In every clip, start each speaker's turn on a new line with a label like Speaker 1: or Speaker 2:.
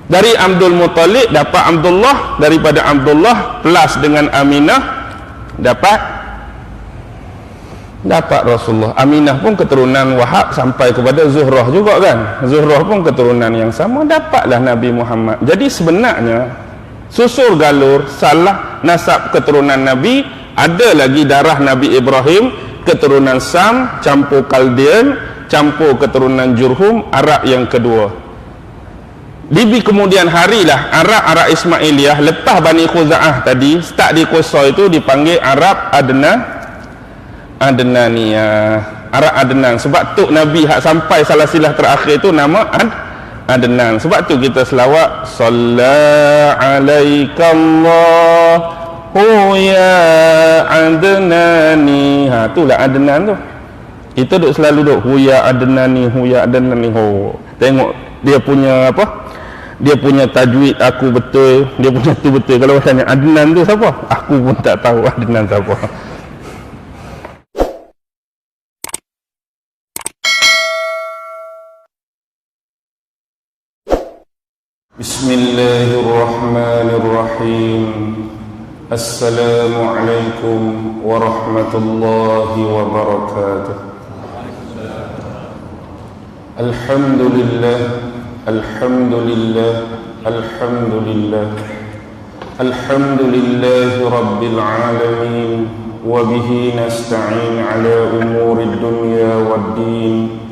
Speaker 1: Dari Abdul Muttalib dapat Abdullah, daripada Abdullah plus dengan Aminah dapat Rasulullah. Aminah pun keturunan Wahab sampai kepada Zuhrah juga kan. Zuhrah pun keturunan yang sama, dapatlah Nabi Muhammad. Jadi sebenarnya susur galur salah nasab keturunan Nabi. Ada lagi darah Nabi Ibrahim, keturunan Sam, campur Kaldian, campur keturunan Jurhum, Arab yang kedua. Di kemudian harilah Arab Ismailiyah lepas Bani Khuza'ah tadi, start di Qusay itu dipanggil Arab Adnaniyah, Arab Adnan. Sebab tu Nabi hak sampai salasilah terakhir itu nama Adnan. Sebab tu kita selawat Salla alaikallahu ya Adnani. Itulah Adnan tu. Kita duk selalu duk huya Adnani, huya Adnani. Tengok dia punya apa? Dia punya tajwid aku betul, dia punya tu betul. Kalau tanya Adnan tu siapa? Aku pun tak tahu Adnan siapa. Bismillahirrahmanirrahim. Assalamualaikum warahmatullahi wabarakatuh. Alhamdulillah, alhamdulillah, alhamdulillah, alhamdulillahi rabbil alamin, wa bihi nasta'in ala umurid dunya waddin,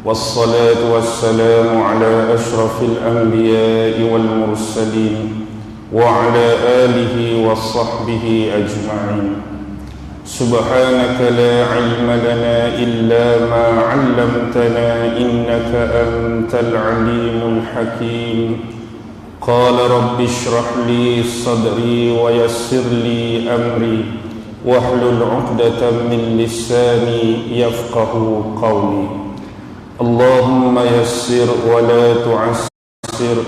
Speaker 1: wassalatu wassalamu ala ashrafil anbiya'i wal mursalin wa ala alihi wa sahbihi ajma'in. Subhanaka la ilma lana illa ma 'allamtana innaka antal alimul hakim. Qala rabbi shrah li sadri wa yassir li amri wahlul 'uqdatam min lisani yafqahu qawli. Allahumma yassir wa la tu'assir,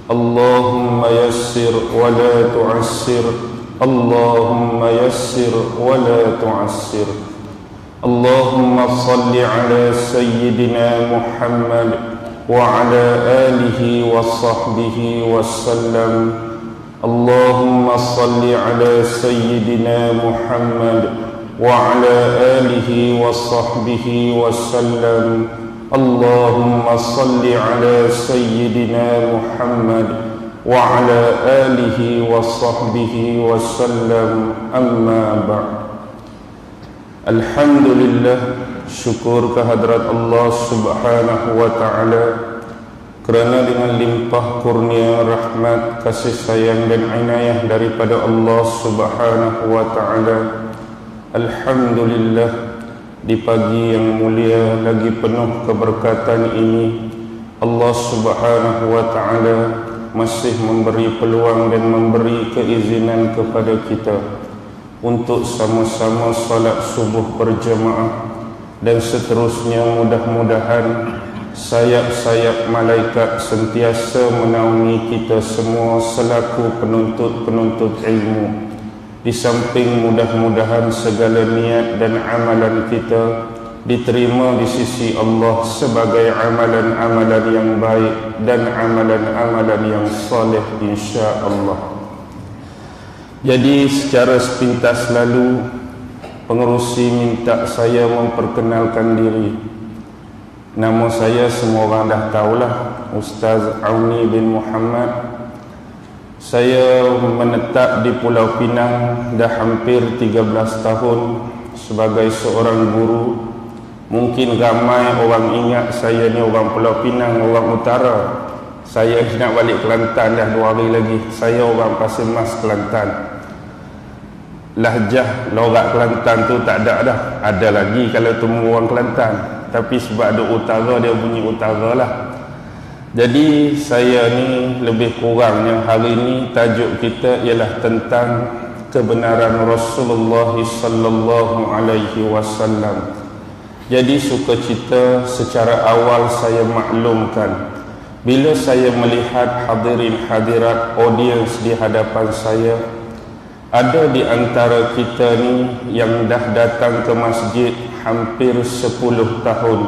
Speaker 1: Allahumma yassir wa la tu'assir, Allahumma yassir wa la tu'assir. Allahumma salli ala sayyidina Muhammad wa ala alihi wa sahbihi wa sallam. Allahumma salli ala sayyidina Muhammad wa ala alihi wa sahbihi wa sallam. Allahumma salli ala sayyidina Muhammad wa ala alihi wa sahbihi wa sallam. Amma ba'd. Alhamdulillah, syukur kehadrat Allah subhanahu wa ta'ala kerana dengan limpah kurnia rahmat, kasih sayang dan inayah daripada Allah subhanahu wa ta'ala, alhamdulillah, di pagi yang mulia lagi penuh keberkatan ini Allah subhanahu wa ta'ala masih memberi peluang dan memberi keizinan kepada kita untuk sama-sama salat subuh berjamaah, dan seterusnya mudah-mudahan sayap-sayap malaikat sentiasa menaungi kita semua selaku penuntut-penuntut ilmu. Di samping mudah-mudahan segala niat dan amalan kita diterima di sisi Allah sebagai amalan-amalan yang baik dan amalan-amalan yang saleh insya-Allah. Jadi secara sepintas lalu pengerusi minta saya memperkenalkan diri. Nama saya semua orang dah tahulah, Ustaz Auni bin Muhammad. Saya menetap di Pulau Pinang dah hampir 13 tahun sebagai seorang guru. Mungkin ramai orang ingat saya ni orang Pulau Pinang, orang utara. Saya nak balik Kelantan dah 2 hari lagi. Saya orang Pasir Mas, Kelantan. Lahjah lorak Kelantan tu tak ada dah. Ada lagi kalau temu orang Kelantan, tapi sebab ada utara dia bunyi utara lah. Jadi saya ni lebih kurangnya hari ni tajuk kita ialah tentang kebenaran Rasulullah sallallahu alaihi wasallam. Jadi sukacita secara awal saya maklumkan, bila saya melihat hadirin hadirat audiens di hadapan saya, ada di antara kita ni yang dah datang ke masjid hampir 10 tahun,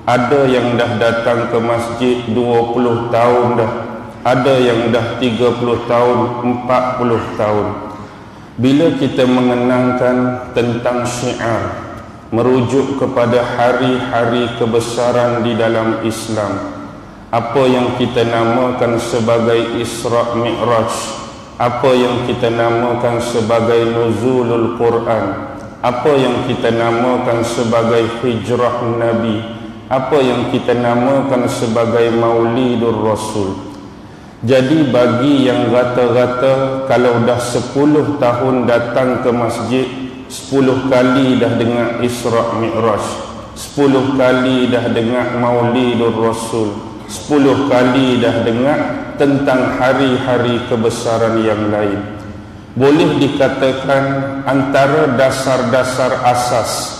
Speaker 1: ada yang dah datang ke masjid 20 tahun dah, ada yang dah 30 tahun, 40 tahun. Bila kita mengenangkan tentang syiar, merujuk kepada hari-hari kebesaran di dalam Islam, apa yang kita namakan sebagai Isra' Mi'raj, apa yang kita namakan sebagai Nuzulul Quran, apa yang kita namakan sebagai Hijrah Nabi, apa yang kita namakan sebagai Maulidur Rasul. Jadi bagi yang rata-rata kalau dah 10 tahun datang ke masjid, 10 kali dah dengar Isra' Mi'raj, 10 kali dah dengar Maulidur Rasul, 10 kali dah dengar tentang hari-hari kebesaran yang lain. Boleh dikatakan antara dasar-dasar asas,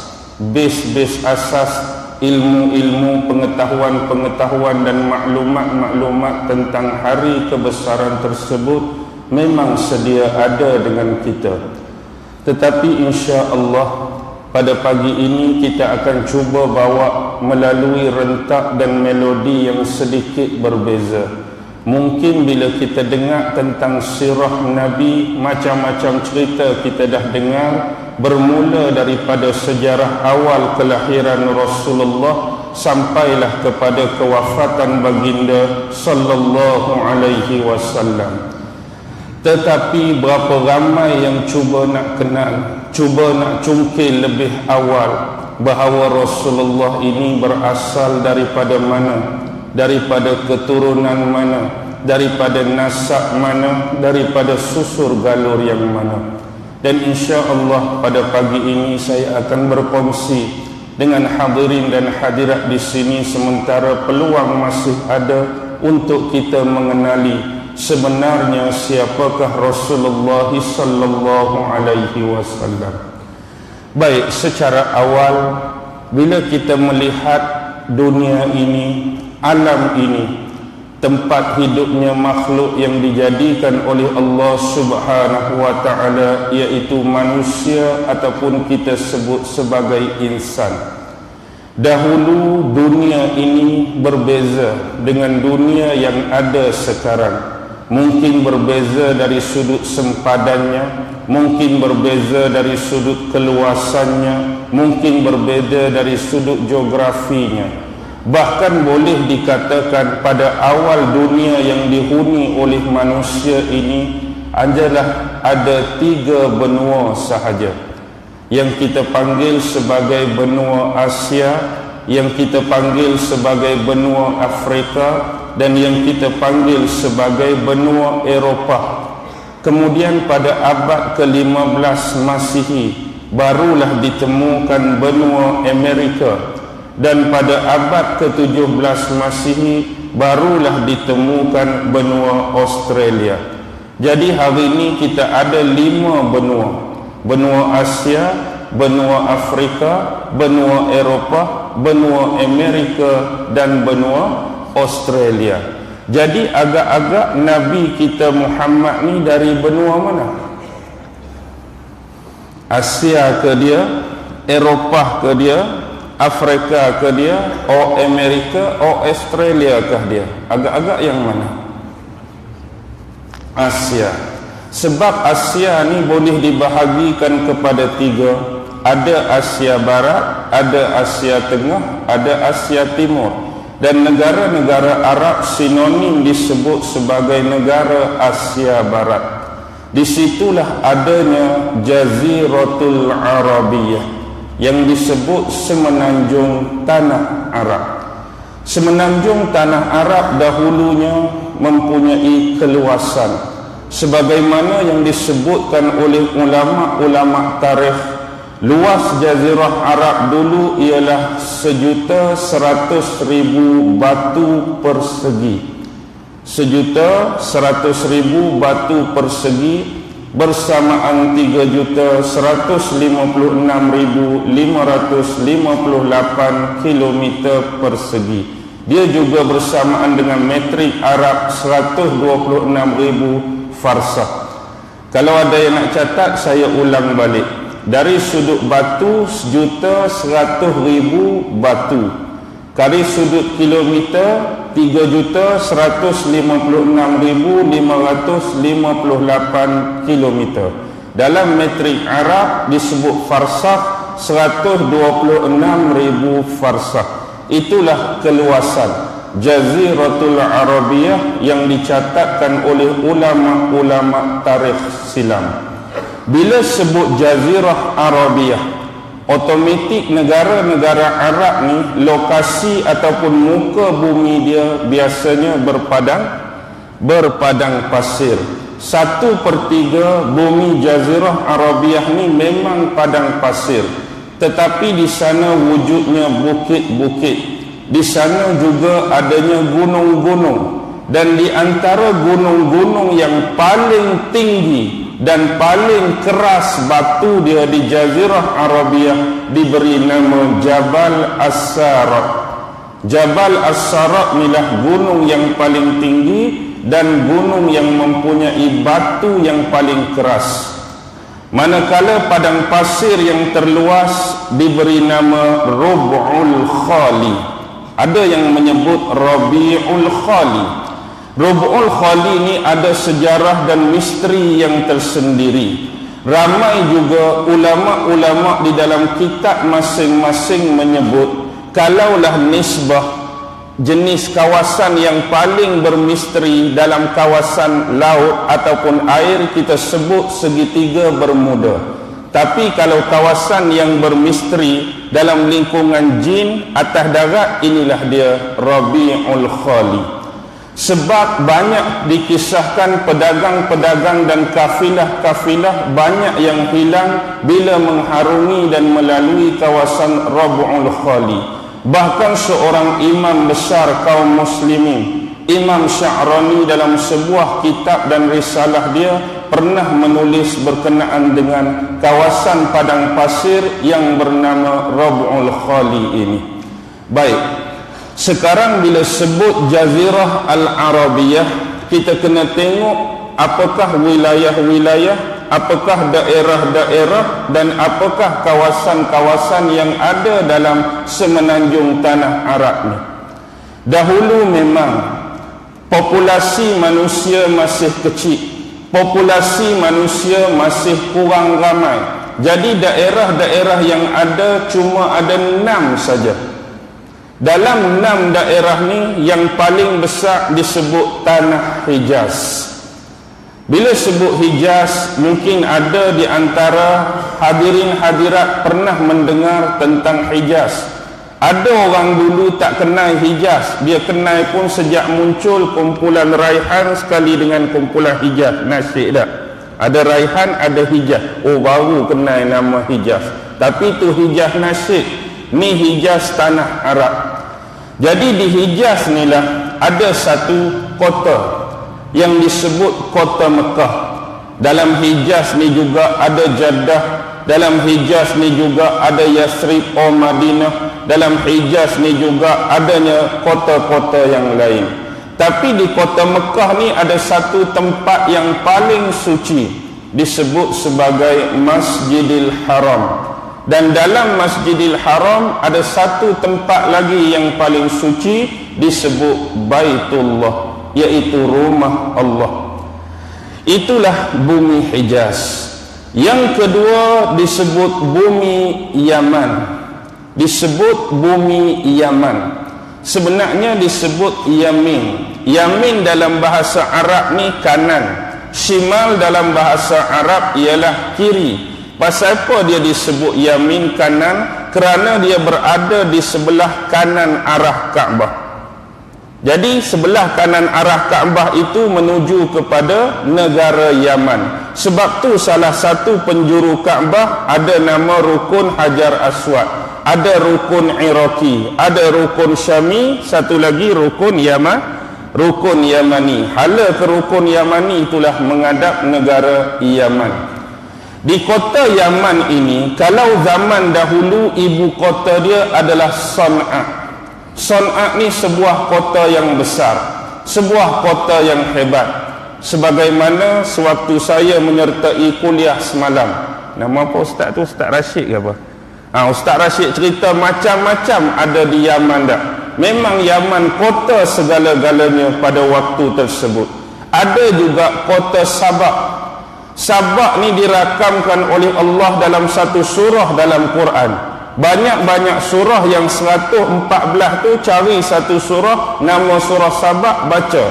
Speaker 1: base asas ilmu-ilmu, pengetahuan-pengetahuan dan maklumat-maklumat tentang hari kebesaran tersebut memang sedia ada dengan kita. Tetapi insya-Allah pada pagi ini kita akan cuba bawa melalui rentak dan melodi yang sedikit berbeza. Mungkin bila kita dengar tentang sirah Nabi, macam-macam cerita kita dah dengar, bermula daripada sejarah awal kelahiran Rasulullah sampailah kepada kewafatan baginda sallallahu alaihi wasallam. Tetapi berapa ramai yang cuba nak kenal, cuba nak cungkil lebih awal bahawa Rasulullah ini berasal daripada mana, daripada keturunan mana, daripada nasab mana, daripada susur galur yang mana. Dan insya-Allah pada pagi ini saya akan berkongsi dengan hadirin dan hadirat di sini sementara peluang masih ada untuk kita mengenali sebenarnya siapakah Rasulullah sallallahu alaihi wasallam. Baik, secara awal bila kita melihat dunia ini, alam ini, tempat hidupnya makhluk yang dijadikan oleh Allah Subhanahu wa taala, iaitu manusia ataupun kita sebut sebagai insan. Dahulu dunia ini berbeza dengan dunia yang ada sekarang. Mungkin berbeza dari sudut sempadannya, mungkin berbeza dari sudut keluasannya, mungkin berbeza dari sudut geografinya. Bahkan boleh dikatakan pada awal dunia yang dihuni oleh manusia ini adalah ada 3 benua sahaja, yang kita panggil sebagai benua Asia, yang kita panggil sebagai benua Afrika, dan yang kita panggil sebagai benua Eropah. Kemudian pada abad ke-15 Masihi barulah ditemukan benua Amerika, dan pada abad ke-17 Masihi barulah ditemukan benua Australia. Jadi hari ini kita ada 5 benua: benua Asia, benua Afrika, benua Eropah, benua Amerika, dan benua Australia. Jadi agak-agak Nabi kita Muhammad ni dari benua mana? Asia ke dia? Eropah ke dia? Afrika ke dia? O Amerika? O Australia kah dia? Agak-agak yang mana? Asia. Sebab Asia ni boleh dibahagikan kepada 3. Ada Asia Barat, ada Asia Tengah, ada Asia Timur. Dan negara-negara Arab sinonim disebut sebagai negara Asia Barat. Disitulah adanya Jaziratul Arabiyah yang disebut semenanjung tanah Arab. Semenanjung tanah Arab dahulunya mempunyai keluasan sebagaimana yang disebutkan oleh ulama-ulama tarikh. Luas jazirah Arab dulu ialah 1.100.000 batu persegi. 1.100.000 batu persegi bersamaan 3.156.558 km persegi. Dia juga bersamaan dengan metrik Arab 126.000 farsah. Kalau ada yang nak catat, saya ulang balik. Dari sudut batu 1.100.000 batu. Kali sudut kilometer 3.156.558 kilometer. Dalam metrik Arab disebut farsakh 126.000 farsakh. Itulah keluasan Jaziratul Arabiyah yang dicatatkan oleh ulama-ulama tarikh silam. Bila sebut Jazirah Arabiyah, otomatik negara-negara Arab ni lokasi ataupun muka bumi dia biasanya berpadang pasir. 1/3 bumi Jazirah Arabiyah ni memang padang pasir, tetapi di sana wujudnya bukit-bukit. Di sana juga adanya gunung-gunung, dan di antara gunung-gunung yang paling tinggi dan paling keras batu dia di Jazirah Arabiyah diberi nama Jabal As-Sarak. Jabal As-Sarak inilah gunung yang paling tinggi dan gunung yang mempunyai batu yang paling keras. Manakala padang pasir yang terluas diberi nama Rub'ul Khali. Ada yang menyebut Rabi'ul Khali. Rub'ul Khali ini ada sejarah dan misteri yang tersendiri. Ramai juga ulama-ulama di dalam kitab masing-masing menyebut, kalaulah nisbah jenis kawasan yang paling bermisteri dalam kawasan laut ataupun air, kita sebut segitiga Bermuda. Tapi kalau kawasan yang bermisteri dalam lingkungan jin atas darat, inilah dia Rabi'ul Khali. Sebab banyak dikisahkan pedagang-pedagang dan kafilah-kafilah banyak yang hilang bila mengharungi dan melalui kawasan Rabi'ul Khali. Bahkan seorang imam besar kaum muslimin, Imam Sya'rani, dalam sebuah kitab dan risalah dia pernah menulis berkenaan dengan kawasan padang pasir yang bernama Rabi'ul Khali ini. Baik, sekarang bila sebut Jazirah Al-Arabiyah, kita kena tengok apakah wilayah-wilayah, apakah daerah-daerah, dan apakah kawasan-kawasan yang ada dalam semenanjung tanah Arab ni. Dahulu memang populasi manusia masih kecil, populasi manusia masih kurang ramai. Jadi daerah-daerah yang ada cuma ada 6 saja. Dalam 6 daerah ni, yang paling besar disebut Tanah Hijaz. Bila sebut Hijaz, mungkin ada di antara hadirin hadirat pernah mendengar tentang Hijaz. Ada orang dulu tak kenal Hijaz, dia kenal pun sejak muncul kumpulan Raihan sekali dengan kumpulan Hijaz. Nasyid tak? Ada Raihan, ada Hijaz. Oh, baru kenal nama Hijaz. Tapi tu Hijaz nasyid, ni Hijaz tanah Arab. Jadi di Hijaz ni lah ada satu kota yang disebut kota Mekah. Dalam Hijaz ni juga ada Jeddah, dalam Hijaz ni juga ada Yathrib atau Madinah, dalam Hijaz ni juga adanya kota-kota yang lain. Tapi di kota Mekah ni ada satu tempat yang paling suci, disebut sebagai Masjidil Haram. Dan dalam Masjidil Haram ada satu tempat lagi yang paling suci, disebut Baitullah, iaitu rumah Allah. Itulah bumi Hijaz. Yang kedua disebut bumi Yaman. Disebut bumi Yaman. Sebenarnya disebut Yamin. Yamin dalam bahasa Arab ni kanan. Shimal dalam bahasa Arab ialah kiri. Pasal apa dia disebut Yamin, kanan? Kerana dia berada di sebelah kanan arah Kaabah. Jadi sebelah kanan arah Kaabah itu menuju kepada negara Yaman. Sebab tu salah satu penjuru Kaabah ada nama Rukun Hajar Aswad, ada Rukun Iraqi, ada Rukun Syami, satu lagi Rukun Rukun Yamani. Hala ke Rukun Yamani itulah menghadap negara Yaman. Di kota Yaman ini, kalau zaman dahulu ibu kota dia adalah San'a. San'a ni sebuah kota yang besar, sebuah kota yang hebat. Sebagaimana sewaktu saya menyertai kuliah semalam, nama apa ustaz tu? Ustaz Rashid ke apa? Ustaz Rashid cerita macam-macam ada di Yaman dah. Memang Yaman kota segala-galanya pada waktu tersebut. Ada juga kota Sabak. Sabak ni dirakamkan oleh Allah dalam satu surah dalam Quran. Banyak-banyak surah yang 114 tu, cari satu surah nama surah Sabak, baca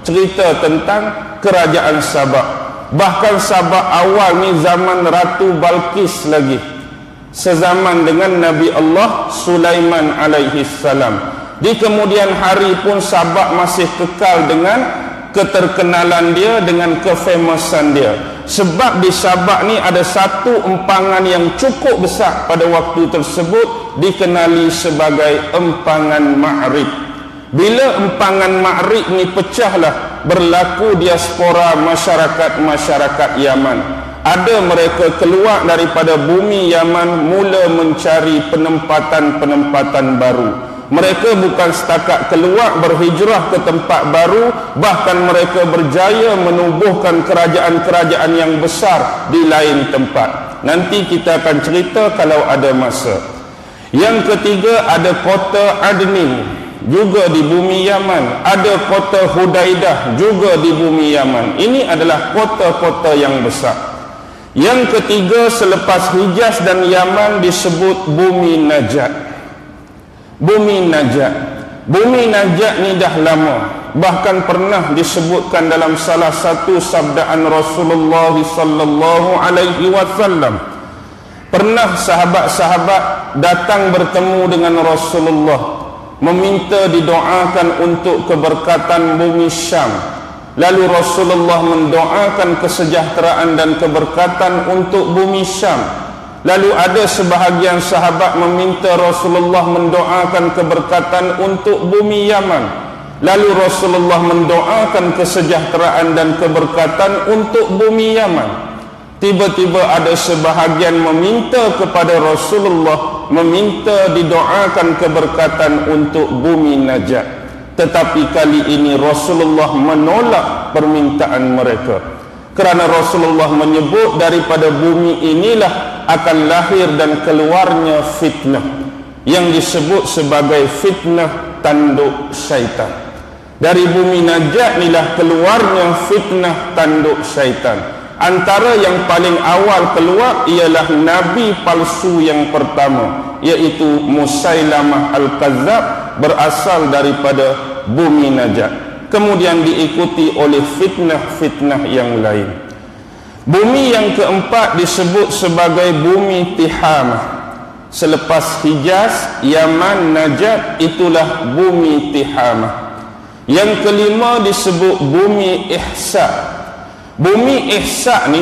Speaker 1: cerita tentang kerajaan Sabak. Bahkan Sabak awal ni zaman Ratu Balqis lagi, sezaman dengan Nabi Allah Sulaiman alaihi salam. Di kemudian hari pun Sabak masih kekal dengan keterkenalan dia, dengan kefamasan dia. Sebab di Sabak ni ada satu empangan yang cukup besar pada waktu tersebut, dikenali sebagai empangan Ma'rib. Bila empangan Ma'rib ni pecahlah, berlaku diaspora masyarakat Yaman. Ada mereka keluar daripada bumi Yaman, mula mencari penempatan-penempatan baru. Mereka bukan setakat keluar berhijrah ke tempat baru, bahkan mereka berjaya menubuhkan kerajaan-kerajaan yang besar di lain tempat. Nanti kita akan cerita kalau ada masa. Yang ketiga, ada kota Adnin, juga di bumi Yaman. Ada kota Hudaidah, juga di bumi Yaman. Ini adalah kota-kota yang besar. Yang ketiga, selepas Hijaz dan Yaman, disebut bumi Najat. Bumi Najat. Bumi Najat ni dah lama, bahkan pernah disebutkan dalam salah satu sabdaan Rasulullah sallallahu alaihi wasallam. Pernah sahabat-sahabat datang bertemu dengan Rasulullah, meminta didoakan untuk keberkatan bumi Syam. Lalu Rasulullah mendoakan kesejahteraan dan keberkatan untuk bumi Syam. Lalu ada sebahagian sahabat meminta Rasulullah mendoakan keberkatan untuk bumi Yaman. Lalu Rasulullah mendoakan kesejahteraan dan keberkatan untuk bumi Yaman. Tiba-tiba ada sebahagian meminta kepada Rasulullah, meminta didoakan keberkatan untuk bumi Najat. Tetapi kali ini Rasulullah menolak permintaan mereka, kerana Rasulullah menyebut daripada bumi inilah akan lahir dan keluarnya fitnah yang disebut sebagai fitnah tanduk syaitan. Dari bumi Najat inilah keluarnya fitnah tanduk syaitan. Antara yang paling awal keluar ialah nabi palsu yang pertama, iaitu Musailamah Al-Kazzab, berasal daripada bumi Najat. Kemudian diikuti oleh fitnah-fitnah yang lain. Bumi yang keempat disebut sebagai bumi Tihamah. Selepas Hijaz, Yaman, Najat, itulah bumi Tihamah. Yang kelima disebut bumi Ihsa. Bumi Ihsa ni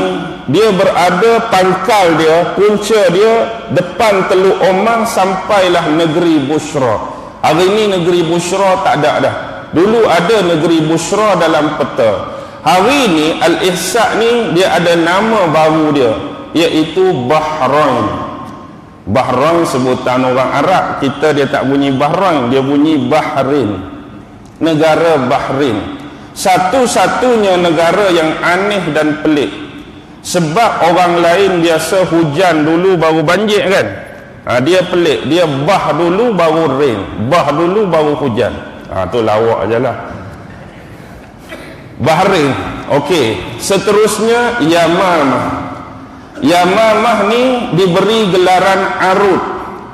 Speaker 1: dia berada, pangkal dia, punca dia depan Teluk Oman sampailah negeri Busra. Hari ini negeri Busra tak ada dah. Dulu ada negeri Busra dalam peta. Hari ini Al-Ihsa ni dia ada nama baru dia, iaitu Bahrain. Bahrain sebutan orang Arab, kita dia tak bunyi Bahrain, dia bunyi Bahrain. Negara Bahrain. Satu-satunya negara yang aneh dan pelik. Sebab orang lain biasa hujan dulu baru banjir kan. Dia pelik, dia bah dulu baru rain, bah dulu baru hujan. Tu lawak ajalah. Bahrain. Okey, seterusnya Yamamah. Yamamah ni diberi gelaran Arud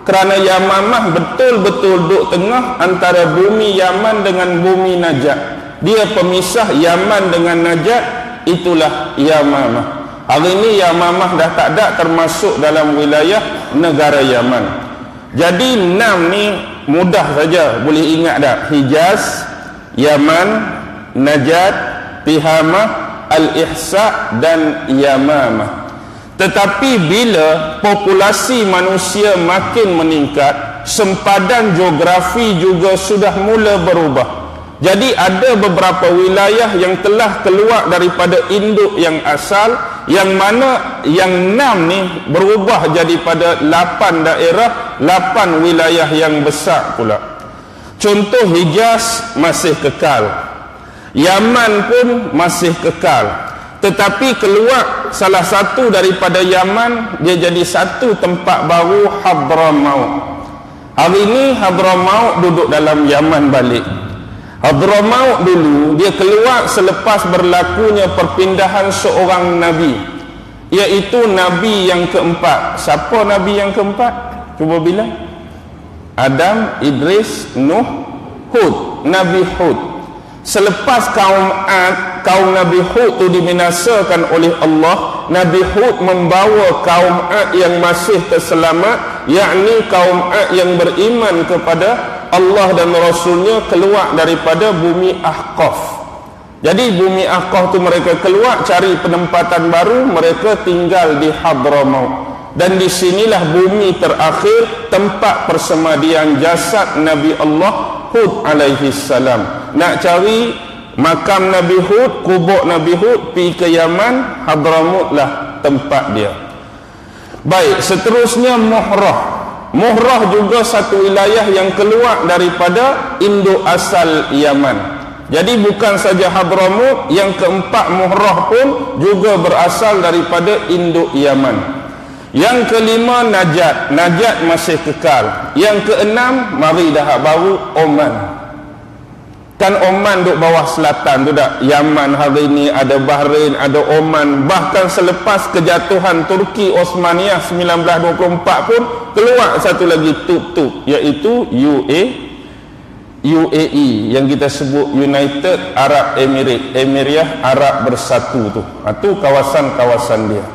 Speaker 1: kerana Yamamah betul-betul duduk tengah antara bumi Yaman dengan bumi Najat. Dia pemisah Yaman dengan Najat, itulah Yamamah. Hari ini Yamamah dah tak ada termasuk dalam wilayah negara Yaman. Jadi 6 ni mudah saja boleh ingat dah. Hijaz, Yaman, Najat, Tihamah, Al-Ihsa dan Yamamah. Tetapi bila populasi manusia makin meningkat, sempadan geografi juga sudah mula berubah. Jadi ada beberapa wilayah yang telah keluar daripada induk yang asal, yang mana yang 6 ni berubah jadi pada 8 daerah, 8 wilayah yang besar pula. Contoh, Hijaz masih kekal, Yaman pun masih kekal. Tetapi keluar salah satu daripada Yaman, dia jadi satu tempat baru, Hadramaut. Hari ini Hadramaut duduk dalam Yaman balik. Hadramaut dulu dia keluar selepas berlakunya perpindahan seorang nabi, iaitu nabi yang keempat. Siapa nabi yang keempat? Cuba bilang. Adam, Idris, Nuh, Hud. Nabi Hud. Selepas kaum Nabi Hud itu dibinasakan oleh Allah, Nabi Hud membawa kaum Ad yang masih terselamat, yakni kaum Ad yang beriman kepada Allah dan Rasulnya, keluar daripada bumi Ahqaf. Jadi bumi Ahqaf itu mereka keluar cari penempatan baru, mereka tinggal di Hadramaut. Dan di sinilah bumi terakhir, tempat persemadian jasad Nabi Allah Hud alaihi salam. Nak cari makam Nabi Hud, kubur Nabi Hud, pergi ke Yaman, Hadramaut lah tempat dia. Baik, seterusnya Muhrah. Muhrah juga satu wilayah yang keluar daripada induk asal Yaman. Jadi bukan saja Hadramaut, yang keempat Muhrah pun juga berasal daripada induk Yaman. Yang kelima Najat. Najat masih kekal. Yang keenam, mari dah baru, Oman. Kan Oman duduk bawah selatan tu dah. Yaman hari ini ada Bahrain, ada Oman. Bahkan selepas kejatuhan Turki Osmaniyah 1924 pun keluar satu lagi tub-tub, iaitu UAE yang kita sebut United Arab Emirates, Emiriyah Arab Bersatu tu. Itu kawasan-kawasan dia.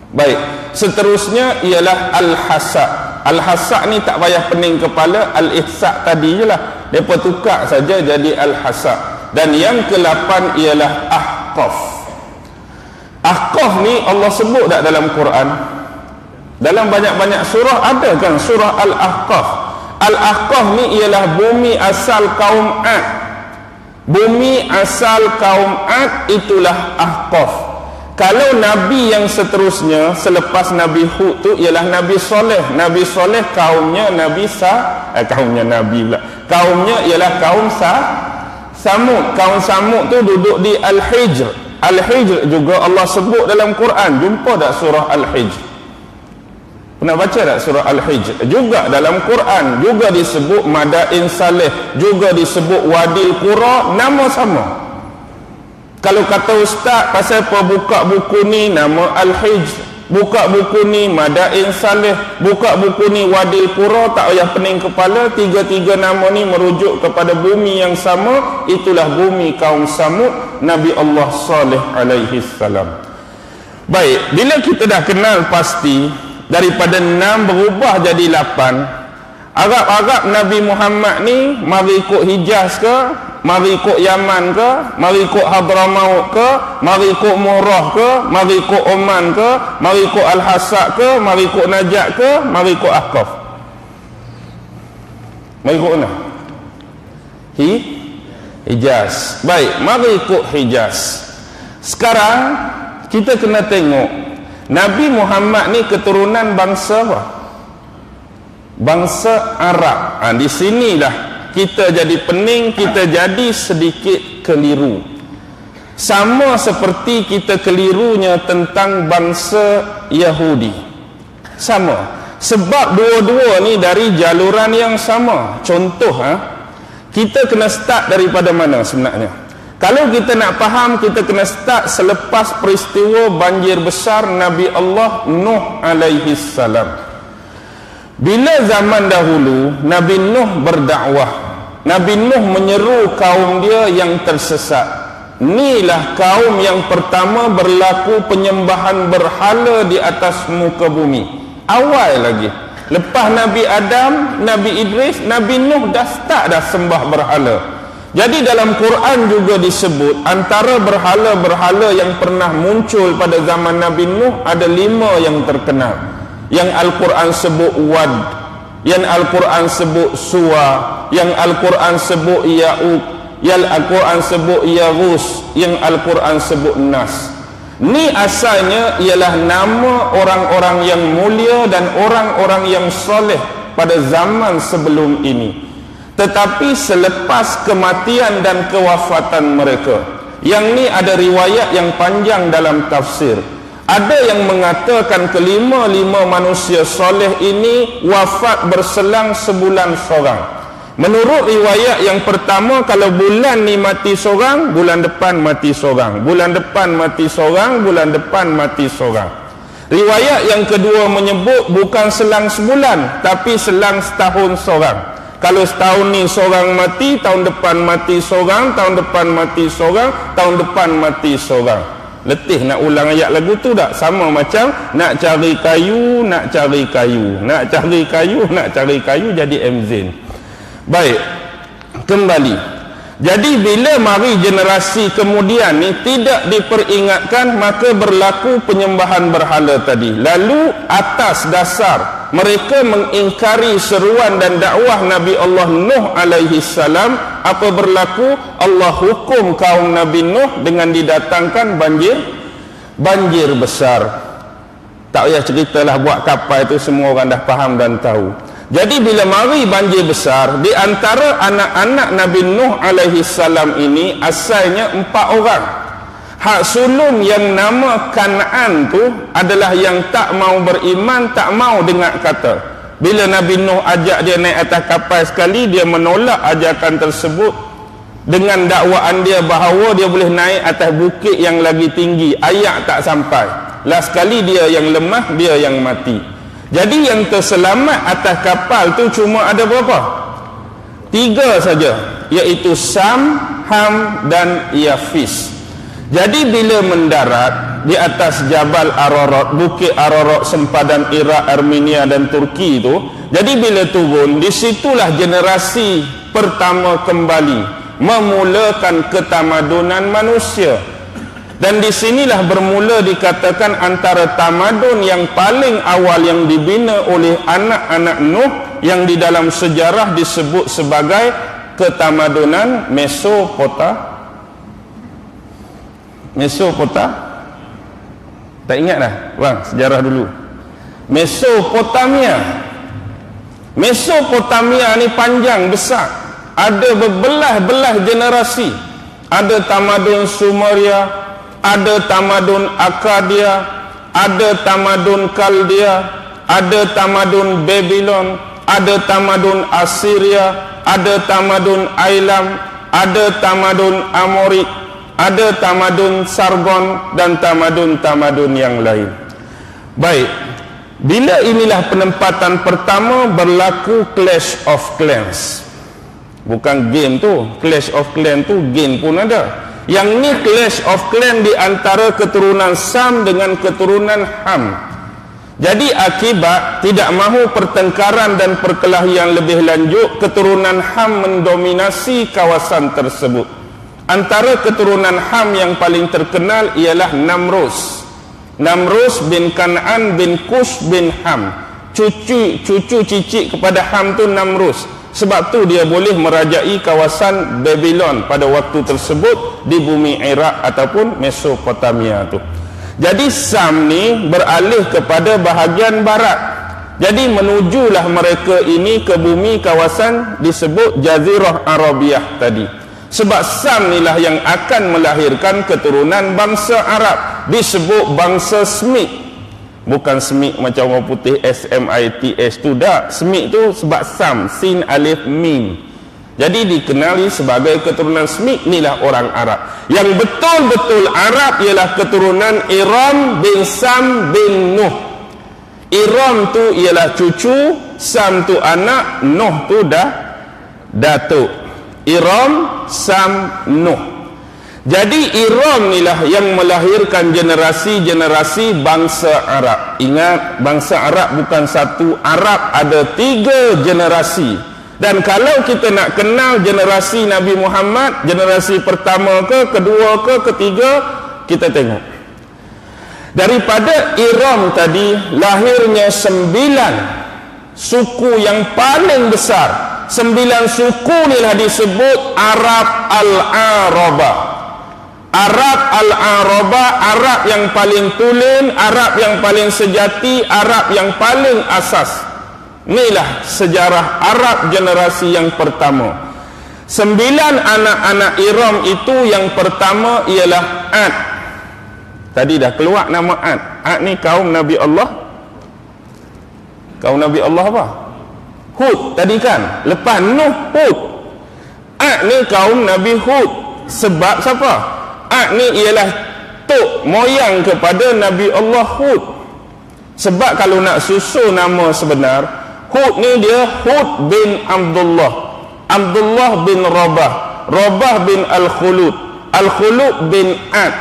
Speaker 1: Baik, seterusnya ialah Al-Hasa. Al-Hasa ni tak payah pening kepala, Al-Ihsa tadi je lah, mereka tukar saja jadi Al-Hasa. Dan yang ke-8 ialah Ahqaf. Ahqaf ni Allah sebut tak dalam Quran? Dalam banyak-banyak surah ada kan surah Al-Ahqaf. Al-Ahqaf ni ialah bumi asal kaum Ad. Bumi asal kaum Ad itulah Ahqaf. Kalau Nabi yang seterusnya selepas Nabi Hud tu ialah Nabi Soleh. Nabi Soleh kaumnya Nabi kaumnya ialah kaum Samud. Kaum Samud tu duduk di Al-Hijr. Al-Hijr juga Allah sebut dalam Quran. Jumpa tak surah Al-Hijr? Pernah baca tak surah Al-Hijr? Juga dalam Quran juga disebut Madain Saleh, juga disebut Wadil Qura, nama sama. Kalau kata ustaz, pasal apa buka buku ni nama Al-Hijr, buka buku ni Madain Saleh, buka buku ni Wadil Qura, tak payah pening kepala. Tiga-tiga nama ni merujuk kepada bumi yang sama. Itulah bumi kaum Samud, Nabi Allah Saleh alaihi salam. Baik, bila kita dah kenal pasti daripada 6 berubah jadi 8, Arab-Arab Nabi Muhammad ni mari ikut Hijaz ke, mari ikut Yaman ke, mari ikut Hadramaut ke, mari ikut Muhrah ke, mari ikut Oman ke, mari ikut Al-Hasa ke, mari ikut Najat ke, mari ikut Ahqaf. Mari ikut mana? Hijaz. Baik, mari ikut Hijaz. Sekarang kita kena tengok Nabi Muhammad ni keturunan bangsa apa? Bangsa Arab. Di sinilah kita jadi pening, kita jadi sedikit keliru. Sama seperti kita kelirunya tentang bangsa Yahudi. Sama. Sebab dua-dua ni dari jaluran yang sama. Contoh, kita kena start daripada mana sebenarnya? Kalau kita nak faham, kita kena start selepas peristiwa banjir besar Nabi Allah Nuh alaihi salam. Bila zaman dahulu Nabi Nuh berdakwah, Nabi Nuh menyeru kaum dia yang tersesat. Inilah kaum yang pertama berlaku penyembahan berhala di atas muka bumi. Awal lagi, lepas Nabi Adam, Nabi Idris, Nabi Nuh dah start dah sembah berhala. Jadi dalam Quran juga disebut antara berhala-berhala yang pernah muncul pada zaman Nabi Nuh ada 5 yang terkenal. Yang Al-Quran sebut Wad, yang Al-Quran sebut Suwa, yang Al-Quran sebut Ya'uq, yang Al-Quran sebut Yaghus, yang Al-Quran sebut Nas. Ni asalnya ialah nama orang-orang yang mulia dan orang-orang yang soleh pada zaman sebelum ini. Tetapi selepas kematian dan kewafatan mereka, yang ni ada riwayat yang panjang dalam tafsir. Ada yang mengatakan kelima-lima manusia soleh ini wafat berselang sebulan seorang. Menurut riwayat yang pertama, kalau bulan ni mati seorang, bulan depan mati seorang, bulan depan mati seorang, bulan depan mati seorang. Riwayat yang kedua menyebut bukan selang sebulan, tapi selang setahun seorang. Kalau setahun ni seorang mati, tahun depan mati seorang, tahun depan mati seorang, tahun depan mati seorang. Letih nak ulang ayat lagu tu tak? Sama macam nak cari kayu, nak cari kayu, nak cari kayu, nak cari kayu, jadi MZin. Baik, kembali. Jadi bila mari generasi kemudian ni tidak diperingatkan, maka berlaku penyembahan berhala tadi. Lalu atas dasar mereka mengingkari seruan dan dakwah Nabi Allah Nuh alaihi salam, apa berlaku? Allah hukum kaum Nabi Nuh dengan didatangkan banjir besar. Tak payah ceritalah buat kapal itu, semua orang dah faham dan tahu. Jadi bila mari banjir besar, di antara anak-anak Nabi Nuh alaihi salam ini asalnya 4 orang. Hak sulung yang nama Kan'an tu adalah yang tak mau beriman, tak mau dengar kata. Bila Nabi Nuh ajak dia naik atas kapal sekali, dia menolak ajakan tersebut dengan dakwaan dia bahawa dia boleh naik atas bukit yang lagi tinggi. Ayat tak sampai. Last sekali dia yang lemah, dia yang mati. Jadi yang terselamat atas kapal tu cuma ada berapa? 3 saja, iaitu Sam, Ham dan Yafis. Jadi bila mendarat di atas Jabal Ararat, Bukit Ararat sempadan Iraq, Armenia dan Turki itu, jadi bila turun, disitulah generasi pertama kembali memulakan ketamadunan manusia. Dan di sinilah bermula dikatakan antara tamadun yang paling awal yang dibina oleh anak-anak Nuh, yang di dalam sejarah disebut sebagai ketamadunan Mesopota. Tak ingat dah bang, sejarah dulu. Mesopotamia ni panjang besar, ada berbelah-belah generasi. Ada tamadun Sumeria, ada tamadun Akadia, ada tamadun Kaldea, ada tamadun Babylon, ada tamadun Assyria, ada tamadun Ailam, ada tamadun Amorik, ada tamadun Sargon dan tamadun-tamadun yang lain. Baik, bila inilah penempatan pertama berlaku Clash of Clans. Bukan game tu, Clash of Clans tu game pun ada. Yang ni Clash of Clans di antara keturunan Sam dengan keturunan Ham. Jadi akibat tidak mahu pertengkaran dan perkelahian lebih lanjut, keturunan Ham mendominasi kawasan tersebut. Antara keturunan Ham yang paling terkenal ialah Namrus bin Kan'an bin Kush bin Ham. Cucu cicit kepada Ham tu Namrus. Sebab tu dia boleh merajai kawasan Babylon pada waktu tersebut di bumi Iraq ataupun Mesopotamia tu. Jadi Sam ni beralih kepada bahagian barat. Jadi menujulah mereka ini ke bumi kawasan disebut Jazirah Arabiah tadi. Sebab Sam inilah yang akan melahirkan keturunan bangsa Arab, disebut bangsa Semit. Bukan Semit macam orang putih SMITS tu, dah. Semit tu sebab Sam, Sin Alif Mim. Jadi dikenali sebagai keturunan Semit. Inilah orang Arab. Yang betul-betul Arab ialah keturunan Iram bin Sam bin Nuh. Iram tu ialah cucu, Sam tu anak, Nuh tu datuk. Iram, Sam, Nuh. Jadi Iram inilah yang melahirkan generasi-generasi bangsa Arab. Ingat, bangsa Arab bukan satu, Arab ada 3 generasi. Dan kalau kita nak kenal generasi Nabi Muhammad, generasi pertama ke, kedua ke, ketiga, kita tengok. Daripada Iram tadi, lahirnya 9 suku yang paling besar. 9 suku inilah disebut Arab Al-Arabah. Arab Al-Arabah, Arab yang paling tulen, Arab yang paling sejati, Arab yang paling asas. Inilah sejarah Arab generasi yang pertama. 9 anak-anak Iram itu, yang pertama ialah Ad. Tadi dah keluar nama Ad. Ad ni kaum Nabi Allah. Kaum Nabi Allah apa? Hud tadi kan. Lepas Nuh, Hud. Ad ni kaum Nabi Hud. Sebab siapa? Ad ni ialah tok moyang kepada Nabi Allah Hud. Sebab kalau nak susun nama sebenar, Hud ni dia Hud bin Abdullah, Abdullah bin Rabah, Rabah bin Al-Khulud, Al-Khulud bin Ad.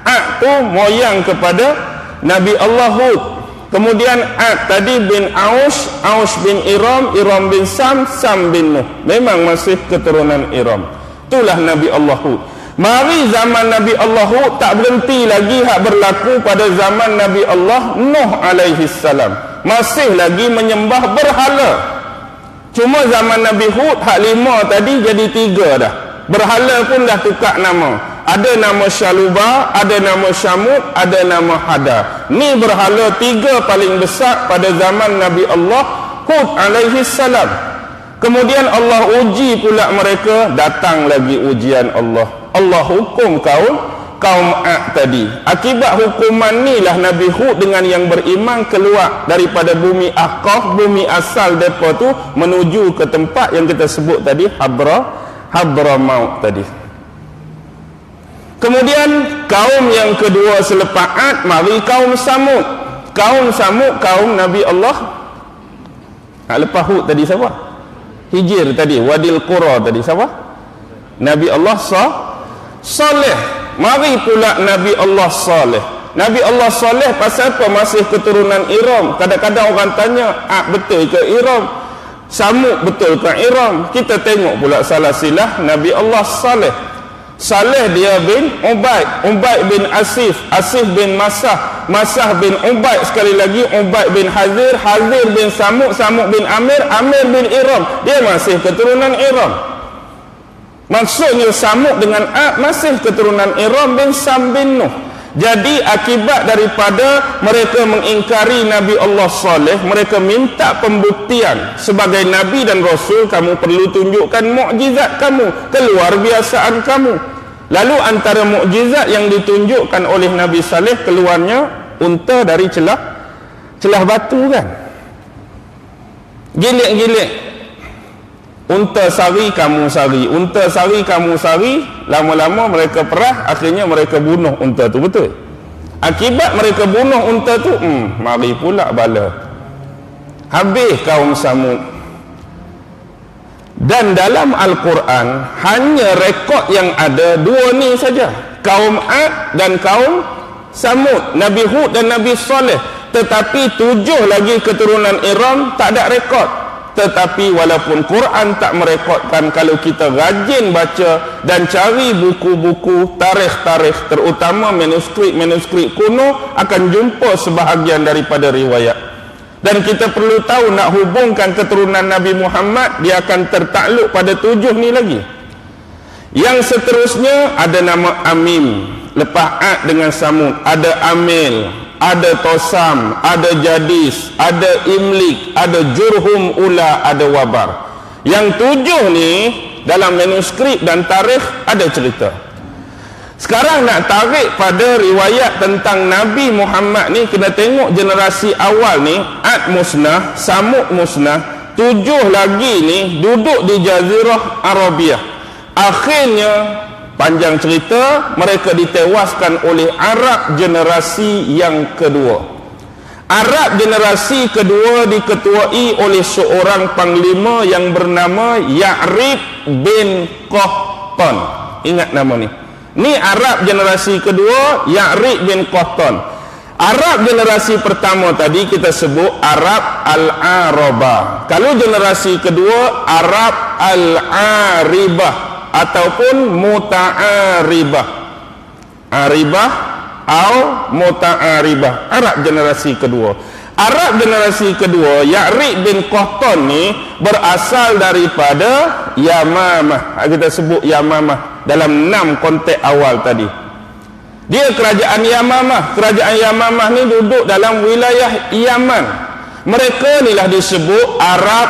Speaker 1: Ad tu moyang kepada Nabi Allah Hud. Kemudian Ad tadi bin Aus, Aus bin Iram, Iram bin Sam, Sam bin Nuh. Memang masih keturunan Iram. Itulah Nabi Allah Hud. Mari zaman Nabi Allah Hud tak berhenti lagi hak berlaku pada zaman Nabi Allah Nuh alaihi salam. Masih lagi menyembah berhala. Cuma zaman Nabi Hud hak 5 tadi jadi 3 dah. Berhala pun dah tukar nama. Ada nama Syaluba, ada nama Syamud, ada nama Hada. Ni berhala 3 paling besar pada zaman Nabi Allah Hud alaihi salam. Kemudian Allah uji pula mereka, datang lagi ujian Allah. Allah hukum kaum Ad tadi. Akibat hukuman ni lah Nabi Hud dengan yang beriman keluar daripada bumi Ahqaf, bumi asal depa tu, menuju ke tempat yang kita sebut tadi, Hadramaut tadi. Kemudian kaum yang kedua selepas Ad, mari kaum Samud. Kaum Samud, kaum Nabi Allah. Lepas Hud tadi siapa? Hijir tadi, Wadil Qura tadi siapa? Nabi Allah Saleh. Mari pula Nabi Allah Saleh. Nabi Allah Saleh pasal apa? Masih keturunan Iram. Kadang-kadang orang tanya, betul ke Iram? Samud betul ke Iram? Kita tengok pula salah silah Nabi Allah Saleh. Saleh dia bin Ubaid, Ubaid bin Asif, Asif bin Masah, Masah bin Ubaid, sekali lagi Ubaid bin Hazir, Hazir bin Samud, Samud bin Amir, Amir bin Iram. Dia masih keturunan Iram. Maksudnya Samud dengan Ad masih keturunan Iram bin Sam bin Nuh. Jadi akibat daripada mereka mengingkari Nabi Allah Saleh, mereka minta pembuktian sebagai Nabi dan Rasul. Kamu perlu tunjukkan mukjizat kamu, keluar biasaan kamu. Lalu antara mukjizat yang ditunjukkan oleh Nabi Saleh, keluarnya unta dari celah batu kan. Gilik-gilik. Unta sari kamu sari, unta sari kamu sari. Lama-lama mereka perah, akhirnya mereka bunuh unta tu, betul? Akibat mereka bunuh unta tu, mari pula bala. Habis kaum Samud. Dan dalam Al-Quran hanya rekod yang ada 2 ni saja, kaum Ad dan kaum Samud, Nabi Hud dan Nabi Saleh. Tetapi 7 lagi keturunan Iram tak ada rekod. Tetapi walaupun Quran tak merekodkan, kalau kita rajin baca dan cari buku-buku tarikh-tarikh, terutama manuskrip kuno, akan jumpa sebahagian daripada riwayat. Dan kita perlu tahu, nak hubungkan keturunan Nabi Muhammad, dia akan tertakluk pada 7 ni lagi. Yang seterusnya ada nama Amim, lepas Ad dengan Samud, ada Amil, ada Tosam, ada Jadis, ada Imlik, ada Jurhum Ula, ada Wabar. Yang 7 ni dalam manuskrip dan tarikh ada cerita. Sekarang nak tarik pada riwayat tentang Nabi Muhammad ni, kena tengok generasi awal ni. Ad musnah, Samud musnah, 7 lagi ni duduk di Jazirah Arabiah. Akhirnya panjang cerita, mereka ditewaskan oleh Arab generasi yang kedua. Arab generasi kedua diketuai oleh seorang panglima yang bernama Ya'rib bin Qahtan. Ingat nama ni. Ni Arab generasi kedua, Ya'rib bin Qahtan. Arab generasi pertama tadi kita sebut Arab Al-Arabah. Kalau generasi kedua Arab Al-Aribah ataupun Muta'aribah. Aribah atau Muta'aribah. Arab generasi kedua. Arab generasi kedua, Ya'rib bin Qahtan ni berasal daripada Yamamah. Kita sebut Yamamah dalam 6 konteks awal tadi. Dia kerajaan Yamamah. Kerajaan Yamamah ni duduk dalam wilayah Yaman. Mereka ni lah disebut Arab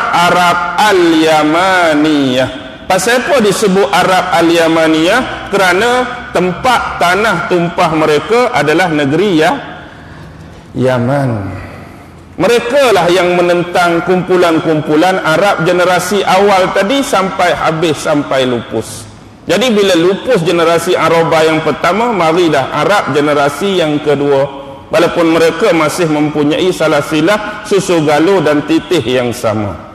Speaker 1: Al-Yamaniyah. Pasal apa disebut Arab Al-Yamaniyah? Kerana tempat tanah tumpah mereka adalah negeri Yaman. Mereka lah yang menentang kumpulan-kumpulan Arab generasi awal tadi sampai habis, sampai lupus. Jadi bila lupus generasi Arabah yang pertama, marilah Arab generasi yang kedua, walaupun mereka masih mempunyai salasilah susu galuh dan titih yang sama.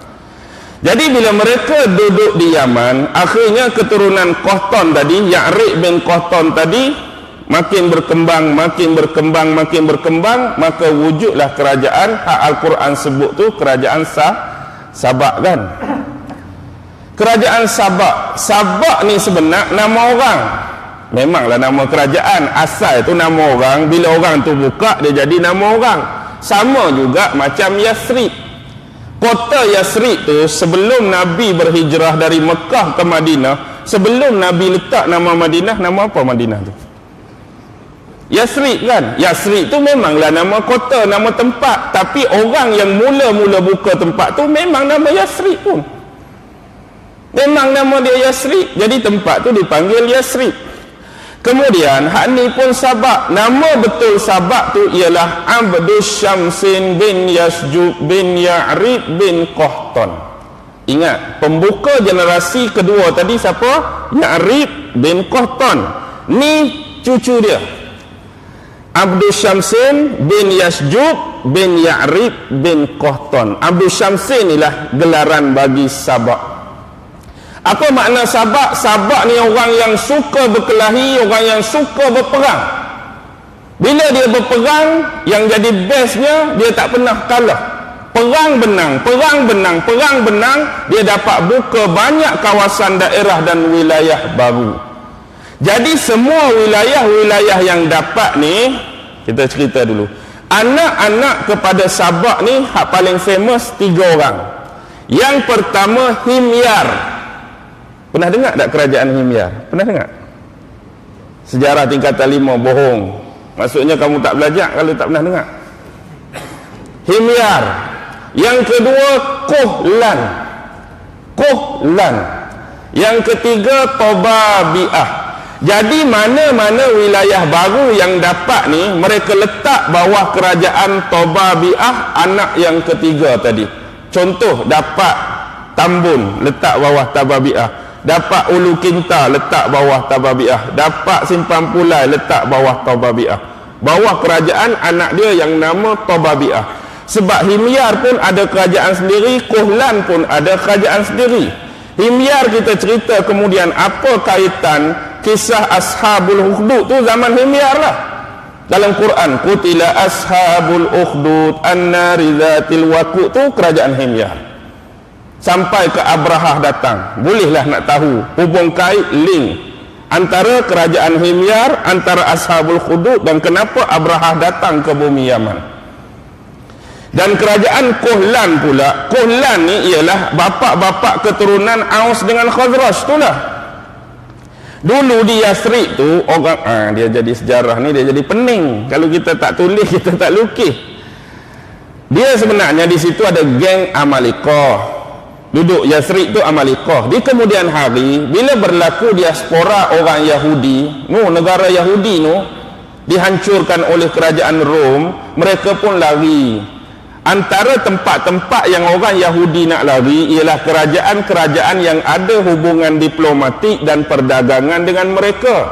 Speaker 1: Jadi bila mereka duduk di Yaman, akhirnya keturunan Qahtan tadi, Ya'rib bin Qahtan tadi makin berkembang, maka wujudlah kerajaan hak Al-Quran sebut tu kerajaan Sabak kan. Kerajaan Sabak ni sebenar nama orang. Memanglah nama kerajaan, asal itu nama orang, bila orang tu buka dia jadi nama orang. Sama juga macam Yasrib. Kota Yasrib tu sebelum Nabi berhijrah dari Mekah ke Madinah, sebelum Nabi letak nama Madinah, nama apa Madinah tu? Yasrib kan. Yasrib tu memanglah nama kota, nama tempat, tapi orang yang mula-mula buka tempat tu memang nama Yasrib pun. Memang nama dia Yasrib, jadi tempat tu dipanggil Yasrib. Kemudian hak ni pun Sabak. Nama betul Sabak tu ialah Abdus Syamsin bin Yasjub bin Ya'rib bin Qahtan. Ingat, pembuka generasi kedua tadi siapa? Ya'rib bin Qahtan. Ni cucu dia, Abdus Syamsin bin Yasjub bin Ya'rib bin Qahtan. Abdus Syamsin inilah gelaran bagi Sabak. Apa makna Sabak? Sabak ni orang yang suka berkelahi, orang yang suka berperang. Bila dia berperang, yang jadi bestnya, dia tak pernah kalah. Perang benang, dia dapat buka banyak kawasan daerah dan wilayah baru. Jadi semua wilayah-wilayah yang dapat ni, kita cerita dulu. Anak-anak kepada Sabak ni, hak paling famous 3 orang. Yang pertama Himyar. Pernah dengar tak kerajaan Himyar? Pernah dengar? Sejarah tingkatan 5 bohong. Maksudnya kamu tak belajar kalau tak pernah dengar. Himyar. Yang kedua Kohlan. Yang ketiga Tobabi'ah. Jadi mana-mana wilayah baru yang dapat ni, mereka letak bawah kerajaan Tobabi'ah, anak yang ketiga tadi. Contoh, dapat Tambun, letak bawah Tobabi'ah. Dapat Ulu Kinta, letak bawah Tobabi'ah. Dapat Simpang Pulai, letak bawah Tobabi'ah. Bawah kerajaan anak dia yang nama Tobabi'ah. Sebab Himyar pun ada kerajaan sendiri, Kohlan pun ada kerajaan sendiri. Himyar kita cerita kemudian apa kaitan kisah Ashabul Ukhdud tu zaman Himyar lah. Dalam Quran, Qutila Ashabul Ukhdud an-nari dzatil waqud tu kerajaan Himyar. Sampai ke Abrahah datang. Bolehlah nak tahu hubung kait link antara kerajaan Himyar, antara Ashabul Ukhdud, dan kenapa Abrahah datang ke bumi Yaman. Dan kerajaan Kohlan pula, Kohlan ni ialah bapa-bapa keturunan Aus dengan Khazraj tu lah. Dulu di Yasrib tu orang dia jadi sejarah ni, dia jadi pening. Kalau kita tak tulis, kita tak lukis. Dia sebenarnya di situ ada geng Amalikah. Duduk Yasrib tu Amalikah. Di kemudian hari bila berlaku diaspora orang Yahudi, negara Yahudi dihancurkan oleh kerajaan Rom, mereka pun lari. Antara tempat-tempat yang orang Yahudi nak lari ialah kerajaan-kerajaan yang ada hubungan diplomatik dan perdagangan dengan mereka.